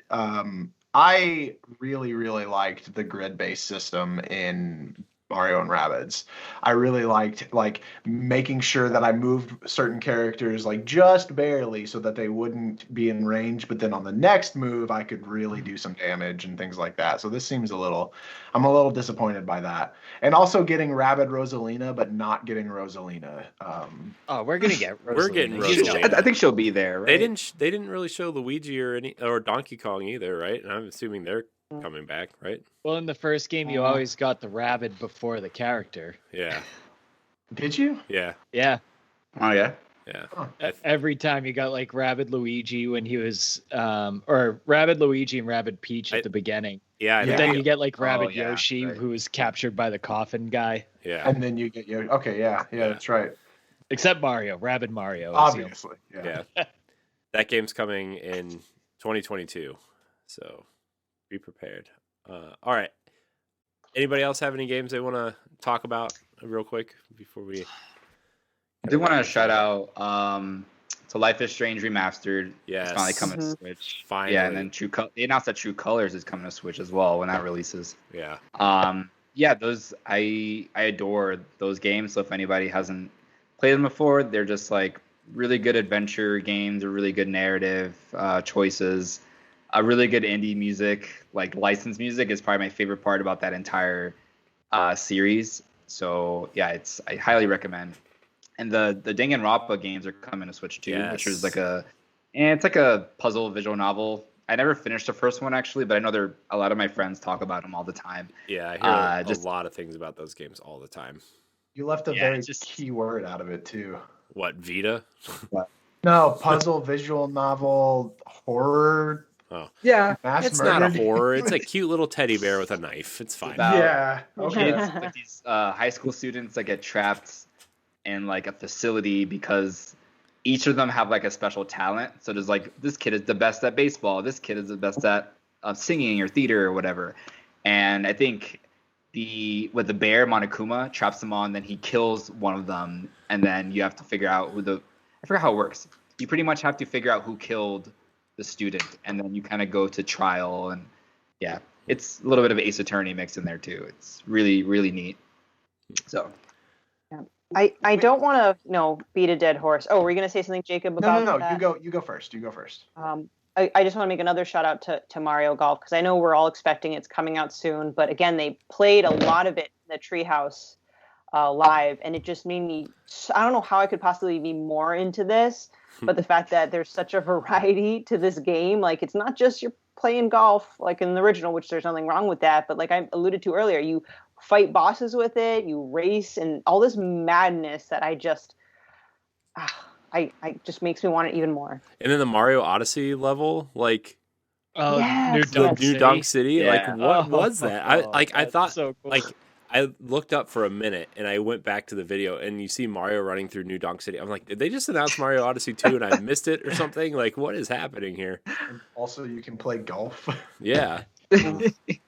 I really liked the grid-based system in Mario and Rabbids. I really liked like making sure that I moved certain characters like just barely so that they wouldn't be in range, but then on the next move I could really do some damage and things like that. So this seems I'm a little disappointed by that. And also getting Rabid Rosalina, but not getting Rosalina. We're gonna get Rosalina. We're getting Rosalina. I think she'll be there, right? They didn't really show Luigi or Donkey Kong either, right? And I'm assuming they're coming back, right? Well, in the first game, you always got the rabbit before the character. Yeah. Did you? Yeah. Yeah. Oh yeah. Yeah. Every time you got like Rabid Luigi when he was, or Rabid Luigi and Rabid Peach at the beginning. Yeah. But then you get like Rabid yeah, Yoshi, right. who was captured by the coffin guy. Yeah. And then you get Yoshi. Okay, yeah, that's right. Except Mario, Rabid Mario. Obviously. Yeah. That game's coming in 2022. So be prepared. All right. Anybody else have any games they want to talk about real quick before we? I do want to shout out so Life is Strange Remastered. Yes. It's finally coming to Switch. Finally. Yeah, and then they announced that True Colors is coming to Switch as well when that releases. Yeah. Yeah, those I adore those games. So if anybody hasn't played them before, they're just like really good adventure games, or really good narrative choices. A really good indie music, like licensed music, is probably my favorite part about that entire series. So yeah, I highly recommend. And the Danganronpa games are coming to Switch too, which is like it's like a puzzle visual novel. I never finished the first one actually, but I know a lot of my friends talk about them all the time. Yeah, I hear a lot of things about those games all the time. You left a very key word out of it too. What, Vita? No, puzzle visual novel horror. Oh. Yeah, it's not a horror. It's a cute little teddy bear with a knife. It's fine. Yeah. Okay. Kids with these high school students that get trapped in like a facility because each of them have like a special talent. So there's like, this kid is the best at baseball. This kid is the best at singing or theater or whatever. And I think with the bear, Monokuma traps them on, then he kills one of them. And then you have to figure out I forgot how it works. You pretty much have to figure out who killed the student, and then you kind of go to trial, and yeah, it's a little bit of Ace Attorney mixed in there too. It's really, really neat. So I don't want to beat a dead horse. Oh, were you going to say something, Jacob? About No. that? You go first. I just want to make another shout out to Mario Golf, because I know we're all expecting it's coming out soon, but again, they played a lot of it in the Treehouse live, and it just made me, I don't know how I could possibly be more into this, but the fact that there's such a variety to this game, like it's not just you're playing golf like in the original, which there's nothing wrong with that, but like I alluded to earlier, you fight bosses with it, you race, and all this madness that I just I just makes me want it even more. And then the Mario Odyssey level, like Oh, Yes, New Dunk yes. New Donk City, Yeah. like what was that? I that's thought so cool. like I looked up for a minute and I went back to the video and you see Mario running through New Donk City. I'm like, did they just announce Mario Odyssey 2 and I missed it or something? Like, what is happening here? And also, you can play golf. Yeah.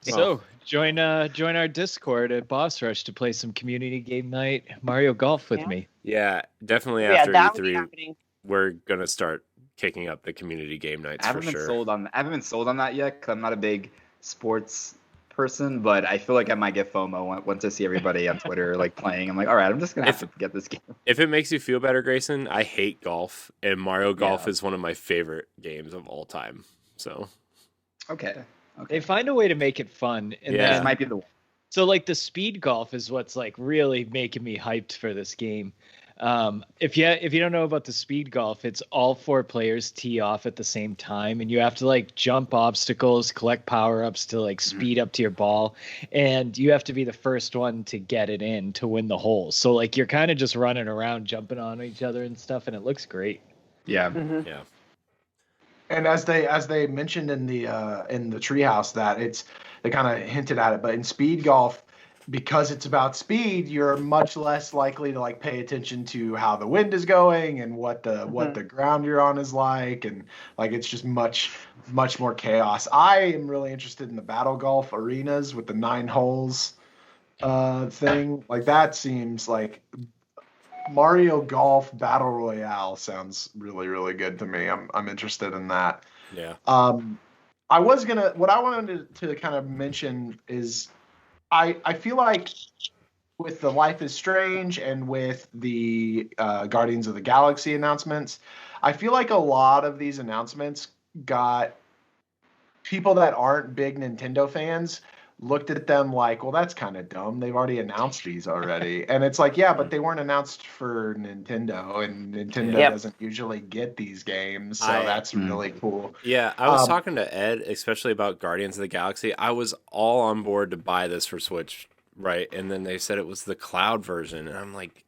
So join our Discord at Boss Rush to play some community game night Mario Golf with Yeah. me. Yeah, definitely Yeah, after that would be E3, happening. we're gonna start kicking up the community game nights I for haven't been sure. sold on. I haven't been sold on that yet because I'm not a big sports person. But I feel like I might get FOMO once I see everybody on Twitter like playing. I'm like, all right, I'm just gonna have to get this game. If it makes you feel better, Grayson, I hate golf, and Mario Golf Yeah. is one of my favorite games of all time. So Okay. They find a way to make it fun, and Yeah. This might be the one. so like the speed golf is what's like really making me hyped for this game. If you don't know about the speed golf, it's all 4 players tee off at the same time, and you have to like jump obstacles, collect power ups to like speed up to your ball, and you have to be the first one to get it in to win the hole. So like you're kind of just running around, jumping on each other and stuff, and it looks great. Yeah. Mhm. yeah, And as they mentioned in the treehouse that they kind of hinted at it, but in speed golf, because it's about speed, you're much less likely to like pay attention to how the wind is going and what the ground you're on is like, and like it's just much more chaos. I am really interested in the battle golf arenas with the 9 holes thing. Like that seems like Mario Golf Battle Royale sounds really, really good to me. I'm interested in that. yeah. What I wanted to kind of mention is I feel like with the Life is Strange and with the Guardians of the Galaxy announcements, I feel like a lot of these announcements got people that aren't big Nintendo fans looked at them like, well, that's kind of dumb. They've already announced these already. And it's like, yeah, but they weren't announced for Nintendo, and Nintendo Yep. doesn't usually get these games. So I- that's really cool. Yeah, I was Um, talking to Ed, especially about Guardians of the Galaxy. I was all on board to buy this for Switch, right? And then they said it was the cloud version, and I'm like,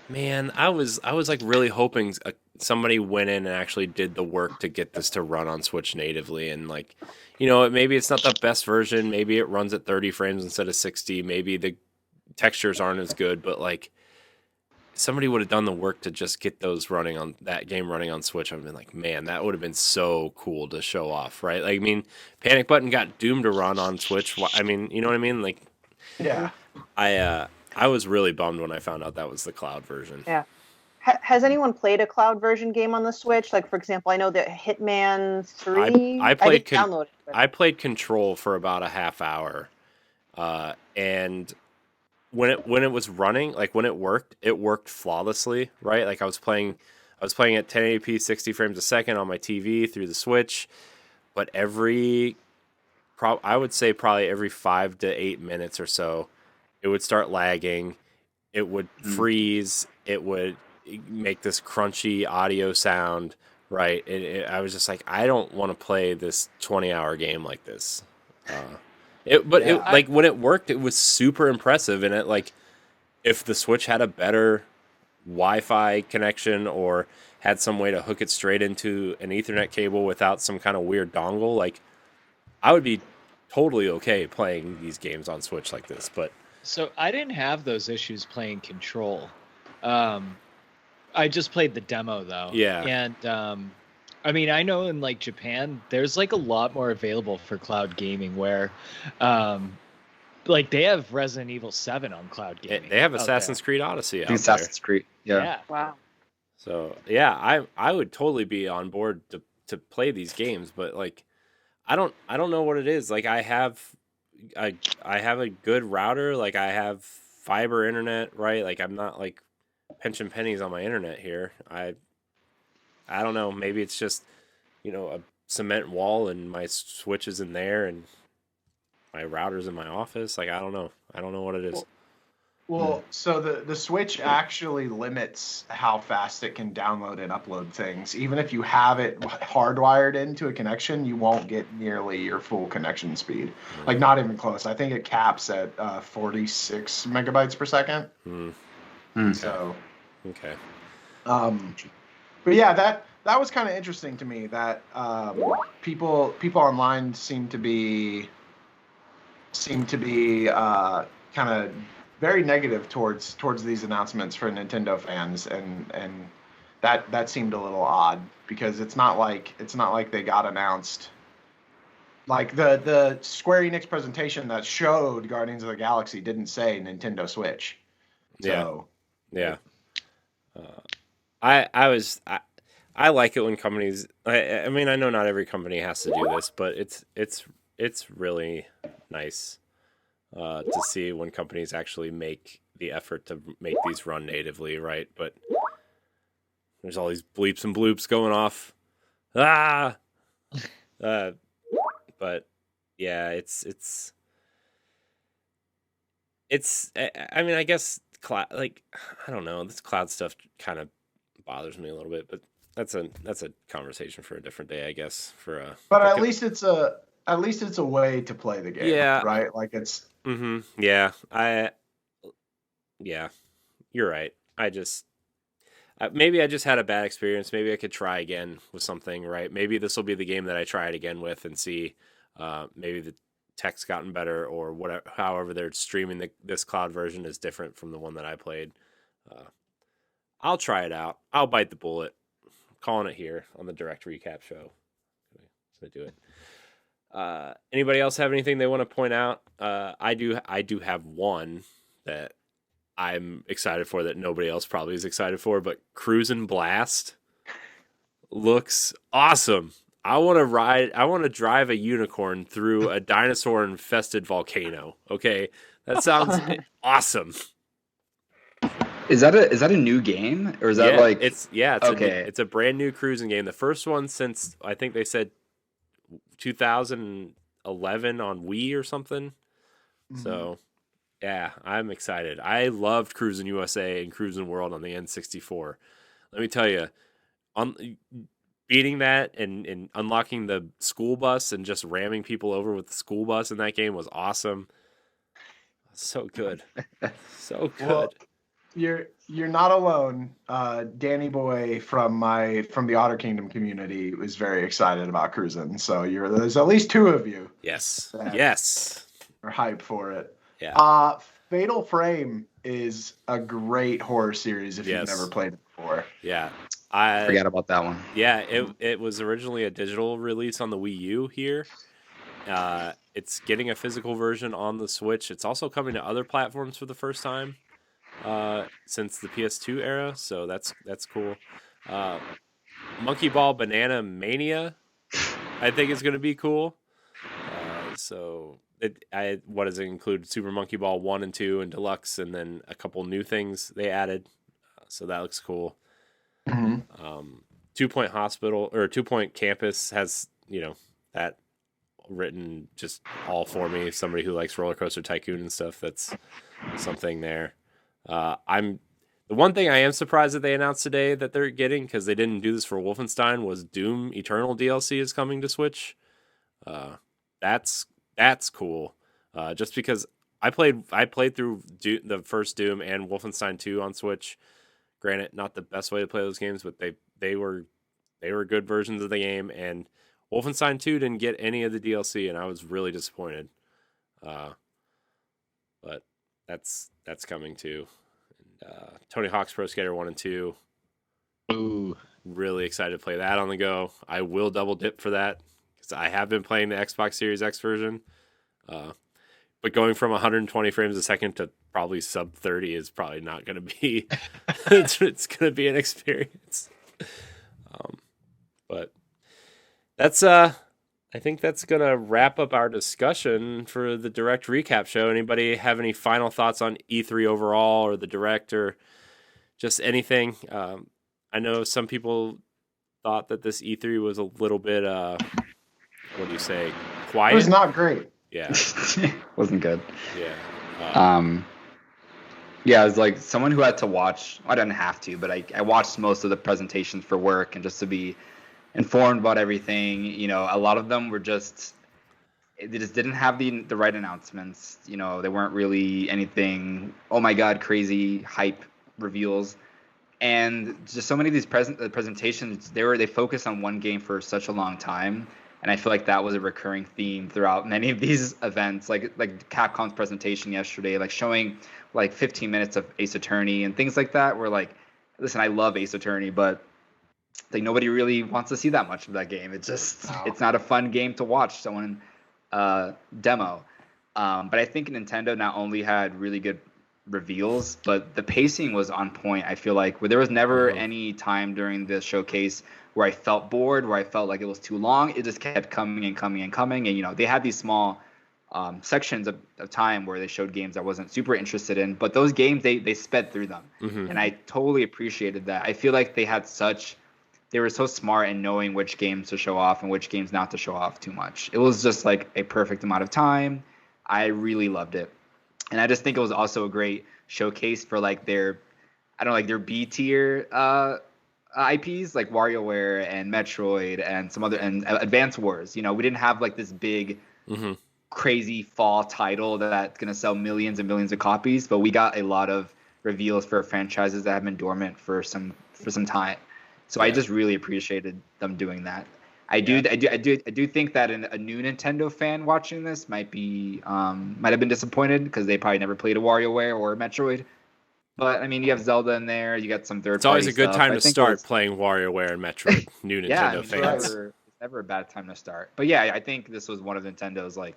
man, I was like really hoping somebody went in and actually did the work to get this to run on Switch natively, and like, you know, maybe it's not the best version, maybe it runs at 30 frames instead of 60, maybe the textures aren't as good, but like somebody would have done the work to just get those running on that game running on Switch. I've been like, man, that would have been so cool to show off, right? Like, I mean, Panic Button got doomed to run on Switch. I mean, you know what I mean? Like, Yeah. I was really bummed when I found out that was the cloud version. Yeah. Has anyone played a cloud version game on the Switch? Like, for example, I know that Hitman 3. I played didn't download it. But I played Control for about a half hour, and when it was running, like when it worked flawlessly, right? Like I was playing at 1080p 60 frames a second on my TV through the Switch, but I would say probably every 5 to 8 minutes or so, it would start lagging, it would freeze, it would make this crunchy audio sound, right? I was just like, I don't want to play this 20-hour game like this. Like when it worked, it was super impressive, and it like if the Switch had a better Wi-Fi connection or had some way to hook it straight into an Ethernet cable without some kind of weird dongle, like I would be totally okay playing these games on Switch like this. But So I didn't have those issues playing Control. I just played the demo though. Yeah. And I mean, I know in like Japan, there's like a lot more available for cloud gaming where, like they have Resident Evil 7 on cloud gaming. they have out Assassin's there. Creed Odyssey out Assassin's Creed. Yeah. Yeah. wow. So yeah, I would totally be on board to play these games, but like I don't know what it is. Like I have a good router, like I have fiber internet, right? Like I'm not like pinching pennies on my internet here. I don't know. Maybe it's just, you know, a cement wall and my Switch is in there and my router's in my office. Like I don't know what it is. Well, so the Switch actually limits how fast it can download and upload things. Even if you have it hardwired into a connection, you won't get nearly your full connection speed. Like not even close. I think it caps at 46 megabytes per second. Hmm. So, Okay. But yeah, that was kind of interesting to me. That people online seem to be kind of very negative towards these announcements for Nintendo fans, and that seemed a little odd because it's not like they got announced. Like the Square Enix presentation that showed Guardians of the Galaxy didn't say Nintendo Switch. So yeah. I like it when companies. I mean, I know not every company has to do this, but it's really nice to see when companies actually make the effort to make these run natively, right? But there's all these bleeps and bloops going off. But yeah, it's. I mean, I guess cloud. Like, I don't know. This cloud stuff kind of bothers me a little bit, but that's a conversation for a different day, I guess. But at least it's a way to play the game. Yeah. Right. Like it's. Mm-hmm. Yeah. Yeah. You're right. Maybe I just had a bad experience. Maybe I could try again with something, right? Maybe this will be the game that I try it again with and see. Maybe the tech's gotten better or whatever. However, they're streaming this cloud version is different from the one that I played. I'll try it out. I'll bite the bullet. I'm calling it here on the direct recap show. I'm gonna do it. Anybody else have anything they want to point out? I do have one that I'm excited for that nobody else probably is excited for, but Cruisin' Blast looks awesome. I want to drive a unicorn through a dinosaur infested volcano. Okay. That sounds awesome. Is that a new game or is that it's okay? It's a brand new cruising game. The first one since I think they said 2011 on Wii or something. Mm-hmm. So yeah, I'm excited. I loved Cruisin' USA and Cruisin' World on the N64. Let me tell you, beating that and unlocking the school bus and just ramming people over with the school bus in that game was awesome. So good. So good. Well, you're not alone. Danny Boy from the Otter Kingdom community was very excited about Cruisin'. So there's at least two of you. Yes. Are hyped for it. Yeah. Fatal Frame is a great horror series if you've never played it before. Yeah. I forgot about that one. Yeah, it was originally a digital release on the Wii U here. It's getting a physical version on the Switch. It's also coming to other platforms for the first time since the PS2 era, so that's cool. Monkey Ball Banana Mania, I think is going to be cool. What does it include? Super Monkey Ball 1 and 2 and Deluxe, and then a couple new things they added. So that looks cool. Mm-hmm. 2 Point Hospital or 2 Point Campus has that written just all for me. Somebody who likes Roller Coaster Tycoon and stuff. That's something there. The one thing I am surprised that they announced today that they're getting, because they didn't do this for Wolfenstein, was Doom Eternal DLC is coming to Switch. That's cool. Just because I played through the first Doom and Wolfenstein 2 on Switch. Granted, not the best way to play those games, but they were good versions of the game. And Wolfenstein 2 didn't get any of the DLC, and I was really disappointed. But that's coming too. And, Tony Hawk's Pro Skater 1 and 2. Ooh, really excited to play that on the go. I will double dip for that because I have been playing the Xbox Series X version. But going from 120 frames a second to probably sub 30 is probably not going to be. it's going to be an experience. But that's I think that's going to wrap up our discussion for the Direct Recap Show. Anybody have any final thoughts on E3 overall or the Direct or just anything? I know some people thought that this E3 was a little bit, what do you say, quiet? It was not great. Yeah. Wasn't good. Yeah. Yeah, it was like someone who had to watch, I didn't have to, but I watched most of the presentations for work and just to be informed about everything. A lot of them were they just didn't have the right announcements. They weren't really anything, oh my God, crazy hype reveals. And just so many of these presentations, they focus on one game for such a long time, and I feel like that was a recurring theme throughout many of these events. Like Capcom's presentation yesterday, like showing like 15 minutes of Ace Attorney and things like that. Where like, listen, I love Ace Attorney, but like nobody really wants to see that much of that game. It's not a fun game to watch someone demo. But I think Nintendo not only had really good reveals, but the pacing was on point. I feel like where there was never any time during the showcase where I felt bored, where I felt like it was too long. It just kept coming and coming and coming. And, you know, they had these small sections of time where they showed games I wasn't super interested in, but those games, they sped through them. And I totally appreciated that. I feel like they were so smart in knowing which games to show off and which games not to show off too much. It was just like a perfect amount of time. I really loved it. And I just think it was also a great showcase for like their B tier IPs like WarioWare and Metroid and some other and Advance Wars. You know, we didn't have like this big crazy fall title that's gonna sell millions and millions of copies, but we got a lot of reveals for franchises that have been dormant for some time. So I just really appreciated them doing that. I do think that a new Nintendo fan watching this might have been disappointed because they probably never played a WarioWare or a Metroid. But I mean, you have Zelda in there. You got some third. It's always a good time to start playing WarioWare and Metroid. New Nintendo fans. It's never a bad time to start. But yeah, I think this was one of Nintendo's like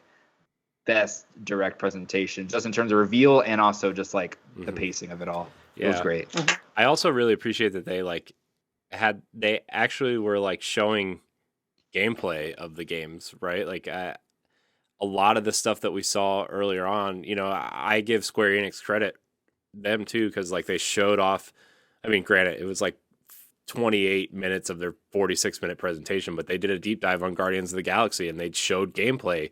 best direct presentations, just in terms of reveal and also just like the pacing of it all. It was great. I also really appreciate that they actually were like showing gameplay of the games, right? Like a lot of the stuff that we saw earlier on, you know, I give Square Enix credit, them too, because like they showed off. I mean, granted, it was like 28 minutes of their 46-minute presentation, but they did a deep dive on Guardians of the Galaxy and they showed gameplay,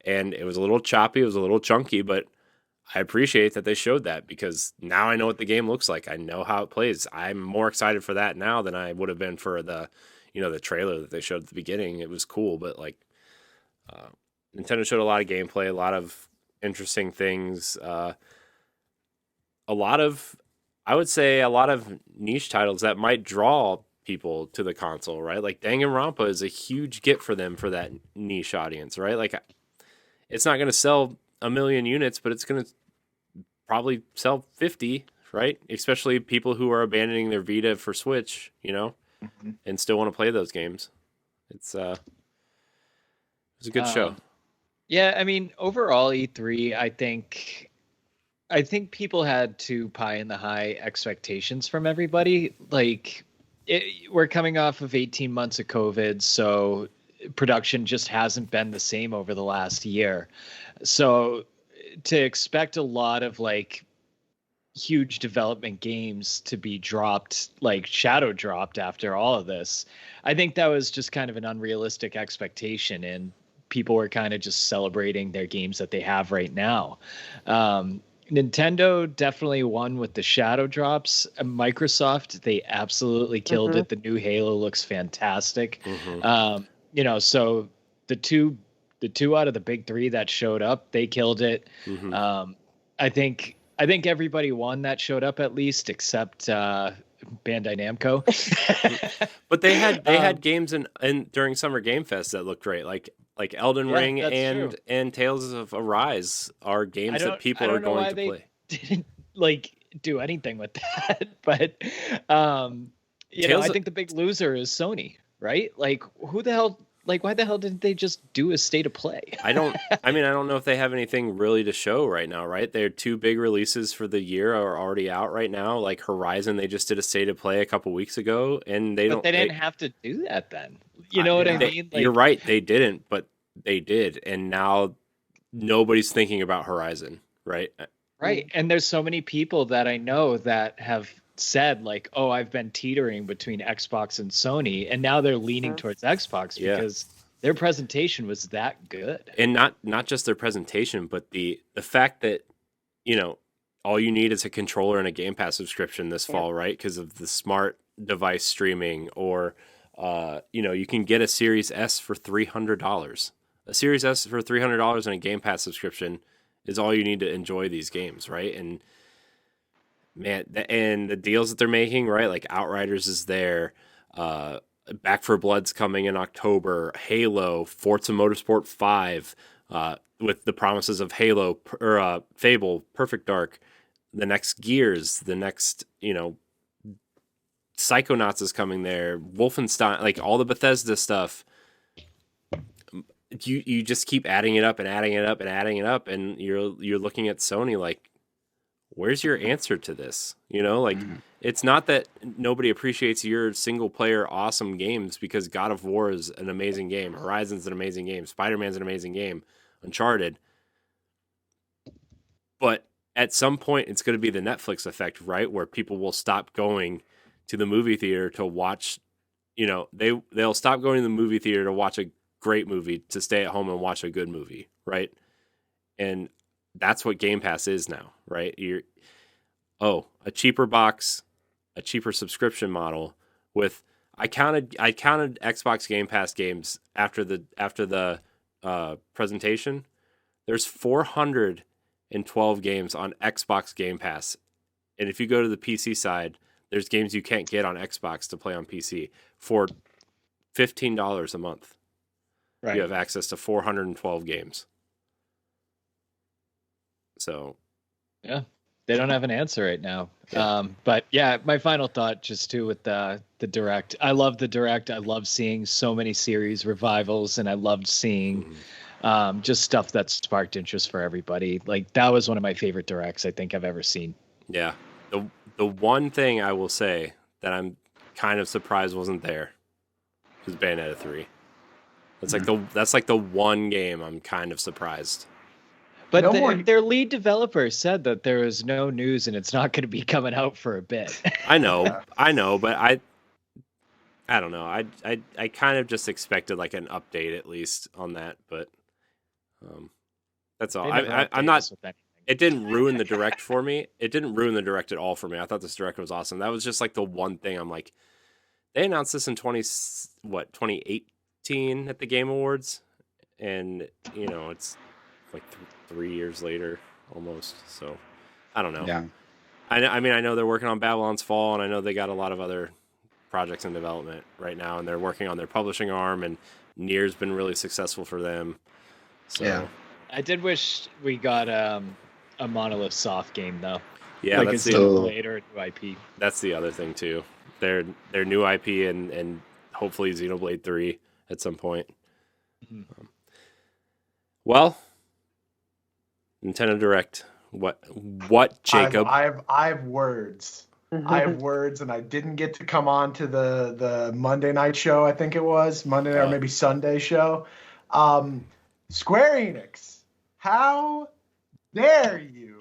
and it was a little choppy, it was a little chunky, but I appreciate that they showed that because now I know what the game looks like. I know how it plays. I'm more excited for that now than I would have been for the trailer that they showed at the beginning. It was cool, but like Nintendo showed a lot of gameplay, a lot of interesting things, I would say a lot of niche titles that might draw people to the console, right? Like Danganronpa is a huge get for them for that niche audience, right? Like it's not going to sell 1 million units, but it's going to probably sell 50, right? Especially people who are abandoning their Vita for Switch, you know, and still want to play those games. It's a good show. Yeah, I mean, overall E3, I think people had too pie in the high expectations from everybody. Like, we're coming off of 18 months of COVID, so production just hasn't been the same over the last year. So to expect a lot of like huge development games to be dropped, like shadow dropped after all of this, I think that was just kind of an unrealistic expectation, and people were kind of just celebrating their games that they have right now. Nintendo definitely won with the shadow drops. Microsoft, they absolutely killed it. The new Halo looks fantastic. You know, so the two out of the big three that showed up, they killed it. I think everybody won that showed up, at least, except Bandai Namco. But they had games in during Summer Game Fest that looked great, like Elden Ring and Tales of Arise are games that people are going to play. Didn't like do anything with that, but I think the big loser is Sony, right? Like, who the hell? Like, why the hell didn't they just do a state of play? I don't know if they have anything really to show right now, right? Their two big releases for the year are already out right now. Like Horizon, they just did a state of play a couple weeks ago, and they didn't have to do that then. You know what I mean? Like, you're right, they didn't, but they did, and now nobody's thinking about Horizon, right? Right, and there's so many people that I know that have said like, oh, I've been teetering between Xbox and Sony, and now they're leaning towards Xbox because their presentation was that good. And not just their presentation, but the fact that, you know, all you need is a controller and a Game Pass subscription this fall, right? Because of the smart device streaming, or you can get a Series S for $300. A Series S for $300 and a Game Pass subscription is all you need to enjoy these games, right? And Man, and the deals that they're making, right? Like Outriders is there. Back for Blood's coming in October. Halo, Forza Motorsport 5, with the promises of Halo or Fable, Perfect Dark, the next Gears, the next, Psychonauts is coming there, Wolfenstein, like all the Bethesda stuff. You just keep adding it up and adding it up and adding it up, and you're looking at Sony like, where's your answer to this? It's not that nobody appreciates your single player awesome games, because God of War is an amazing game, Horizon's an amazing game, Spider-Man's an amazing game, Uncharted. But at some point it's going to be the Netflix effect, right? Where people will stop going to the movie theater to watch, they'll stop going to the movie theater to watch a great movie to stay at home and watch a good movie, right? And that's what Game Pass is now, right? A cheaper box, a cheaper subscription model with I counted Xbox Game Pass games after the presentation. There's 412 games on Xbox Game Pass. And if you go to the PC side, there's games you can't get on Xbox to play on PC for $15 a month. Right. You have access to 412 games. So, yeah, they don't have an answer right now. Yeah. But yeah, my final thought just too with the Direct. I love the Direct. I love seeing so many series revivals, and I loved seeing just stuff that sparked interest for everybody. Like that was one of my favorite Directs I think I've ever seen. Yeah. The one thing I will say that I'm kind of surprised wasn't there is Bayonetta 3. That's like the one game I'm kind of surprised. But their lead developer said that there is no news and it's not going to be coming out for a bit. I know, but I don't know. I kind of just expected like an update at least on that, but that's all. I'm not. It didn't ruin the Direct for me. It didn't ruin the Direct at all for me. I thought this Direct was awesome. That was just like the one thing I'm like, they announced this in 2018 at the Game Awards, and it's like 3 years later almost. So I don't know. Yeah. I mean, I know they're working on Babylon's Fall, and I know they got a lot of other projects in development right now, and they're working on their publishing arm, and Nier's been really successful for them. So yeah. I did wish we got a Monolith Soft game though. Yeah, like that's a Xenoblade or a new IP. That's the other thing too. Their new IP and hopefully Xenoblade 3 at some point. Mm-hmm. Well, Nintendo Direct. What Jacob? I have words. I have words, and I didn't get to come on to the Monday night show. I think it was Monday or maybe Sunday show. Square Enix, how dare you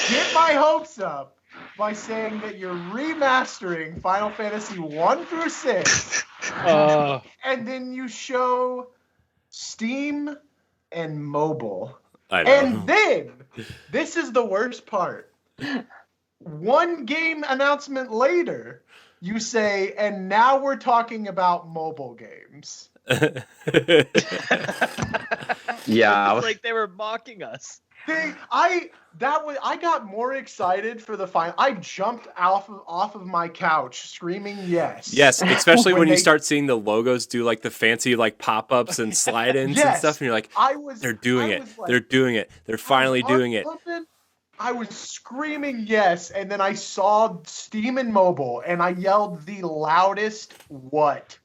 get my hopes up by saying that you're remastering Final Fantasy 1 through 6, and then you show Steam and mobile. I know. And then, this is the worst part. One game announcement later, you say, and now we're talking about mobile games. Yeah, it's like they were mocking us. I got more excited for the final. I jumped off of my couch screaming yes. Yes, especially when you start seeing the logos do like the fancy like pop-ups and slide-ins and stuff, and you're like, they're doing it. They're doing it. They're finally doing it. I was screaming yes, and then I saw Steam and mobile, and I yelled the loudest "what?"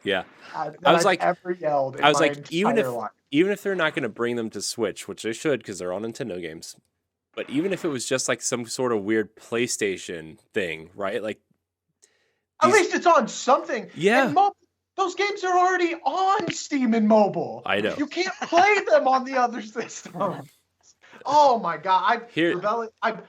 Yeah, I was like, ever yelled. I was like, even if they're not going to bring them to Switch, which they should because they're all Nintendo games, but even if it was just like some sort of weird PlayStation thing, right? Like, at least it's on something. Yeah. And those games are already on Steam and mobile. I know. You can't play them on the other system. Oh my god!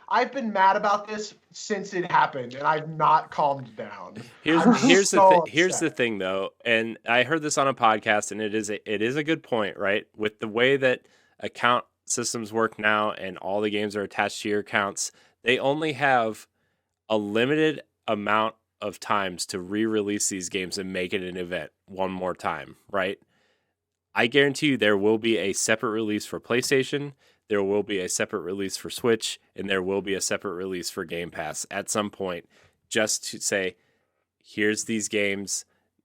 I've been mad about this since it happened, and I've not calmed down. Here's the thing though, and I heard this on a podcast, and it is a good point, right? With the way that account systems work now, and all the games are attached to your accounts, they only have a limited amount of times to re-release these games and make it an event one more time, right? I guarantee you there will be a separate release for PlayStation, there will be a separate release for Switch, and there will be a separate release for Game Pass at some point, just to say, here's these games.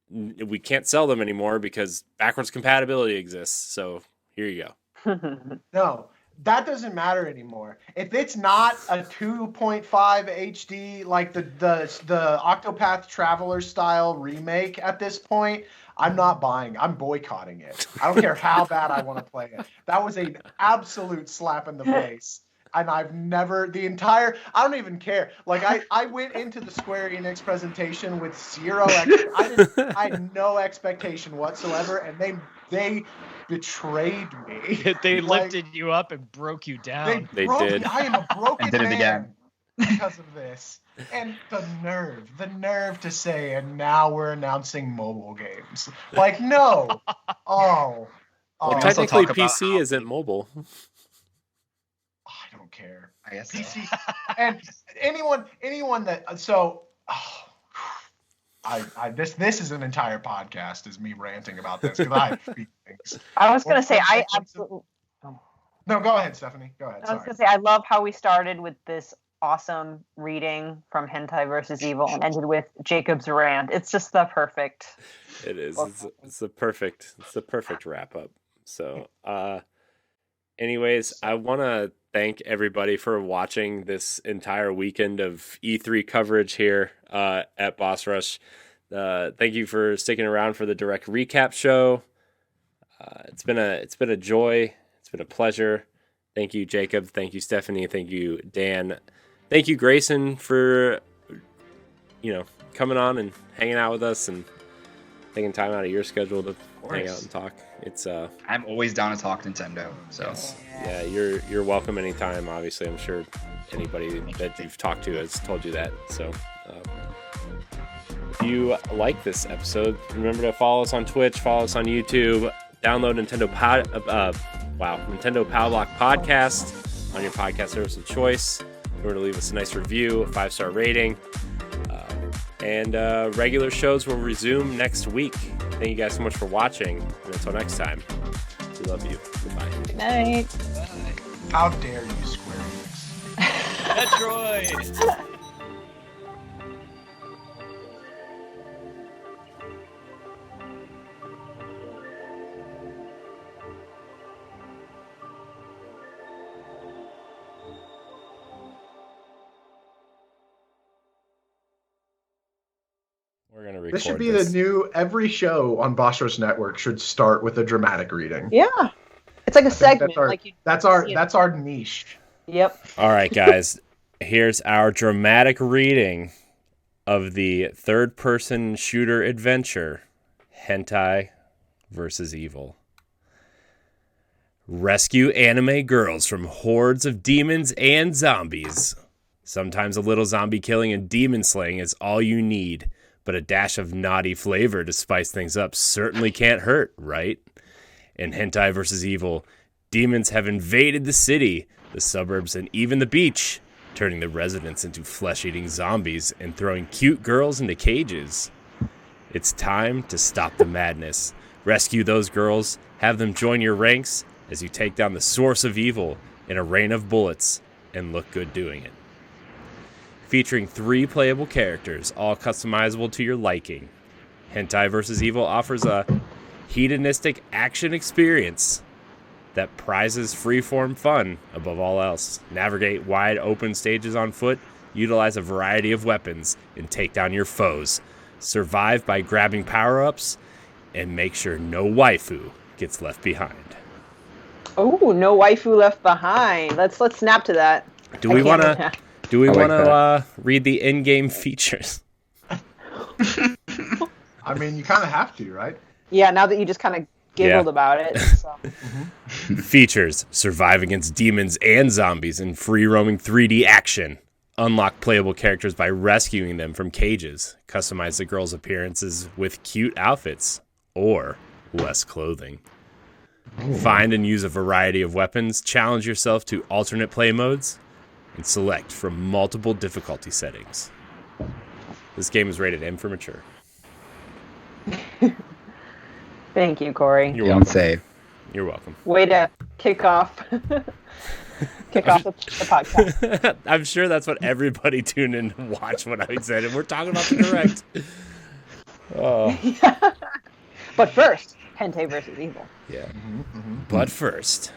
We can't sell them anymore because backwards compatibility exists. So here you go. No, that doesn't matter anymore. If it's not a 2.5 HD like the Octopath Traveler style remake at this point, I'm not buying. I'm boycotting it. I don't care how bad I want to play it. That was an absolute slap in the face. And I've never, I don't even care. Like, I went into the Square Enix presentation with I had no expectation whatsoever, and they betrayed me. They lifted you up and broke you down. They did. I am a broken And did it man again. because of this. And the nerve to say, and now we're announcing mobile games. Like, no. Well, also technically, talk about PC how- isn't mobile. I don't care. I guess so. PC and anyone that this is an entire podcast is me ranting about this because I have feelings. I was going to say, I absolutely. No, go ahead, Stephanie. Go ahead. I was going to say, I love how we started with this awesome reading from Hentai versus Evil and ended with Jacob's rant. It's just the perfect. It is. It's the perfect wrap up. So, anyways, I want to thank everybody for watching this entire weekend of E3 coverage here at Boss Rush. Thank you for sticking around for the direct recap show. It's been a joy. It's been a pleasure. Thank you, Jacob. Thank you, Stephanie. Thank you, Dan. Thank you, Greysun, for coming on and hanging out with us and taking time out of your schedule to hang out and talk. It's I'm always down to talk Nintendo. So yeah, you're welcome anytime. Obviously, I'm sure anybody that you've talked to has told you that. So if you like this episode, remember to follow us on Twitch, follow us on YouTube, download Nintendo Pow Block podcast on your podcast service of choice. Remember to leave us a nice review, a 5-star rating. And regular shows will resume next week. Thank you guys so much for watching. And until next time, we love you. Goodbye. Good night. How dare you, Square Enix? Metroid! We're gonna record This should be the new, every show on Boss Rush Network should start with a dramatic reading. Yeah. It's like a segment. That's our niche. Yep. All right, guys. Here's our dramatic reading of the third-person shooter adventure, Hentai versus Evil. Rescue anime girls from hordes of demons and zombies. Sometimes a little zombie killing and demon slaying is all you need, but a dash of naughty flavor to spice things up certainly can't hurt, right? In Hentai vs. Evil, demons have invaded the city, the suburbs, and even the beach, turning the residents into flesh-eating zombies and throwing cute girls into cages. It's time to stop the madness. Rescue those girls, have them join your ranks as you take down the source of evil in a rain of bullets, and look good doing it. Featuring 3 playable characters, all customizable to your liking, Hentai vs. Evil offers a hedonistic action experience that prizes freeform fun above all else. Navigate wide open stages on foot, utilize a variety of weapons, and take down your foes. Survive by grabbing power-ups, and make sure no waifu gets left behind. Oh, no waifu left behind. Let's snap to that. Do we want to read the in-game features? I mean, you kind of have to, right? Yeah, now that you just kind of giggled about it. So. Features: survive against demons and zombies in free-roaming 3D action. Unlock playable characters by rescuing them from cages. Customize the girls' appearances with cute outfits or less clothing. Find and use a variety of weapons. Challenge yourself to alternate play modes. And select from multiple difficulty settings. This game is rated M for mature. Thank you, Corey. You're Don't welcome. say. You're welcome. Way to kick off the podcast. I'm sure that's what everybody tuned in to watch when I said it. We're talking about the Direct. Oh. But first, Hente versus Evil. Yeah. But first.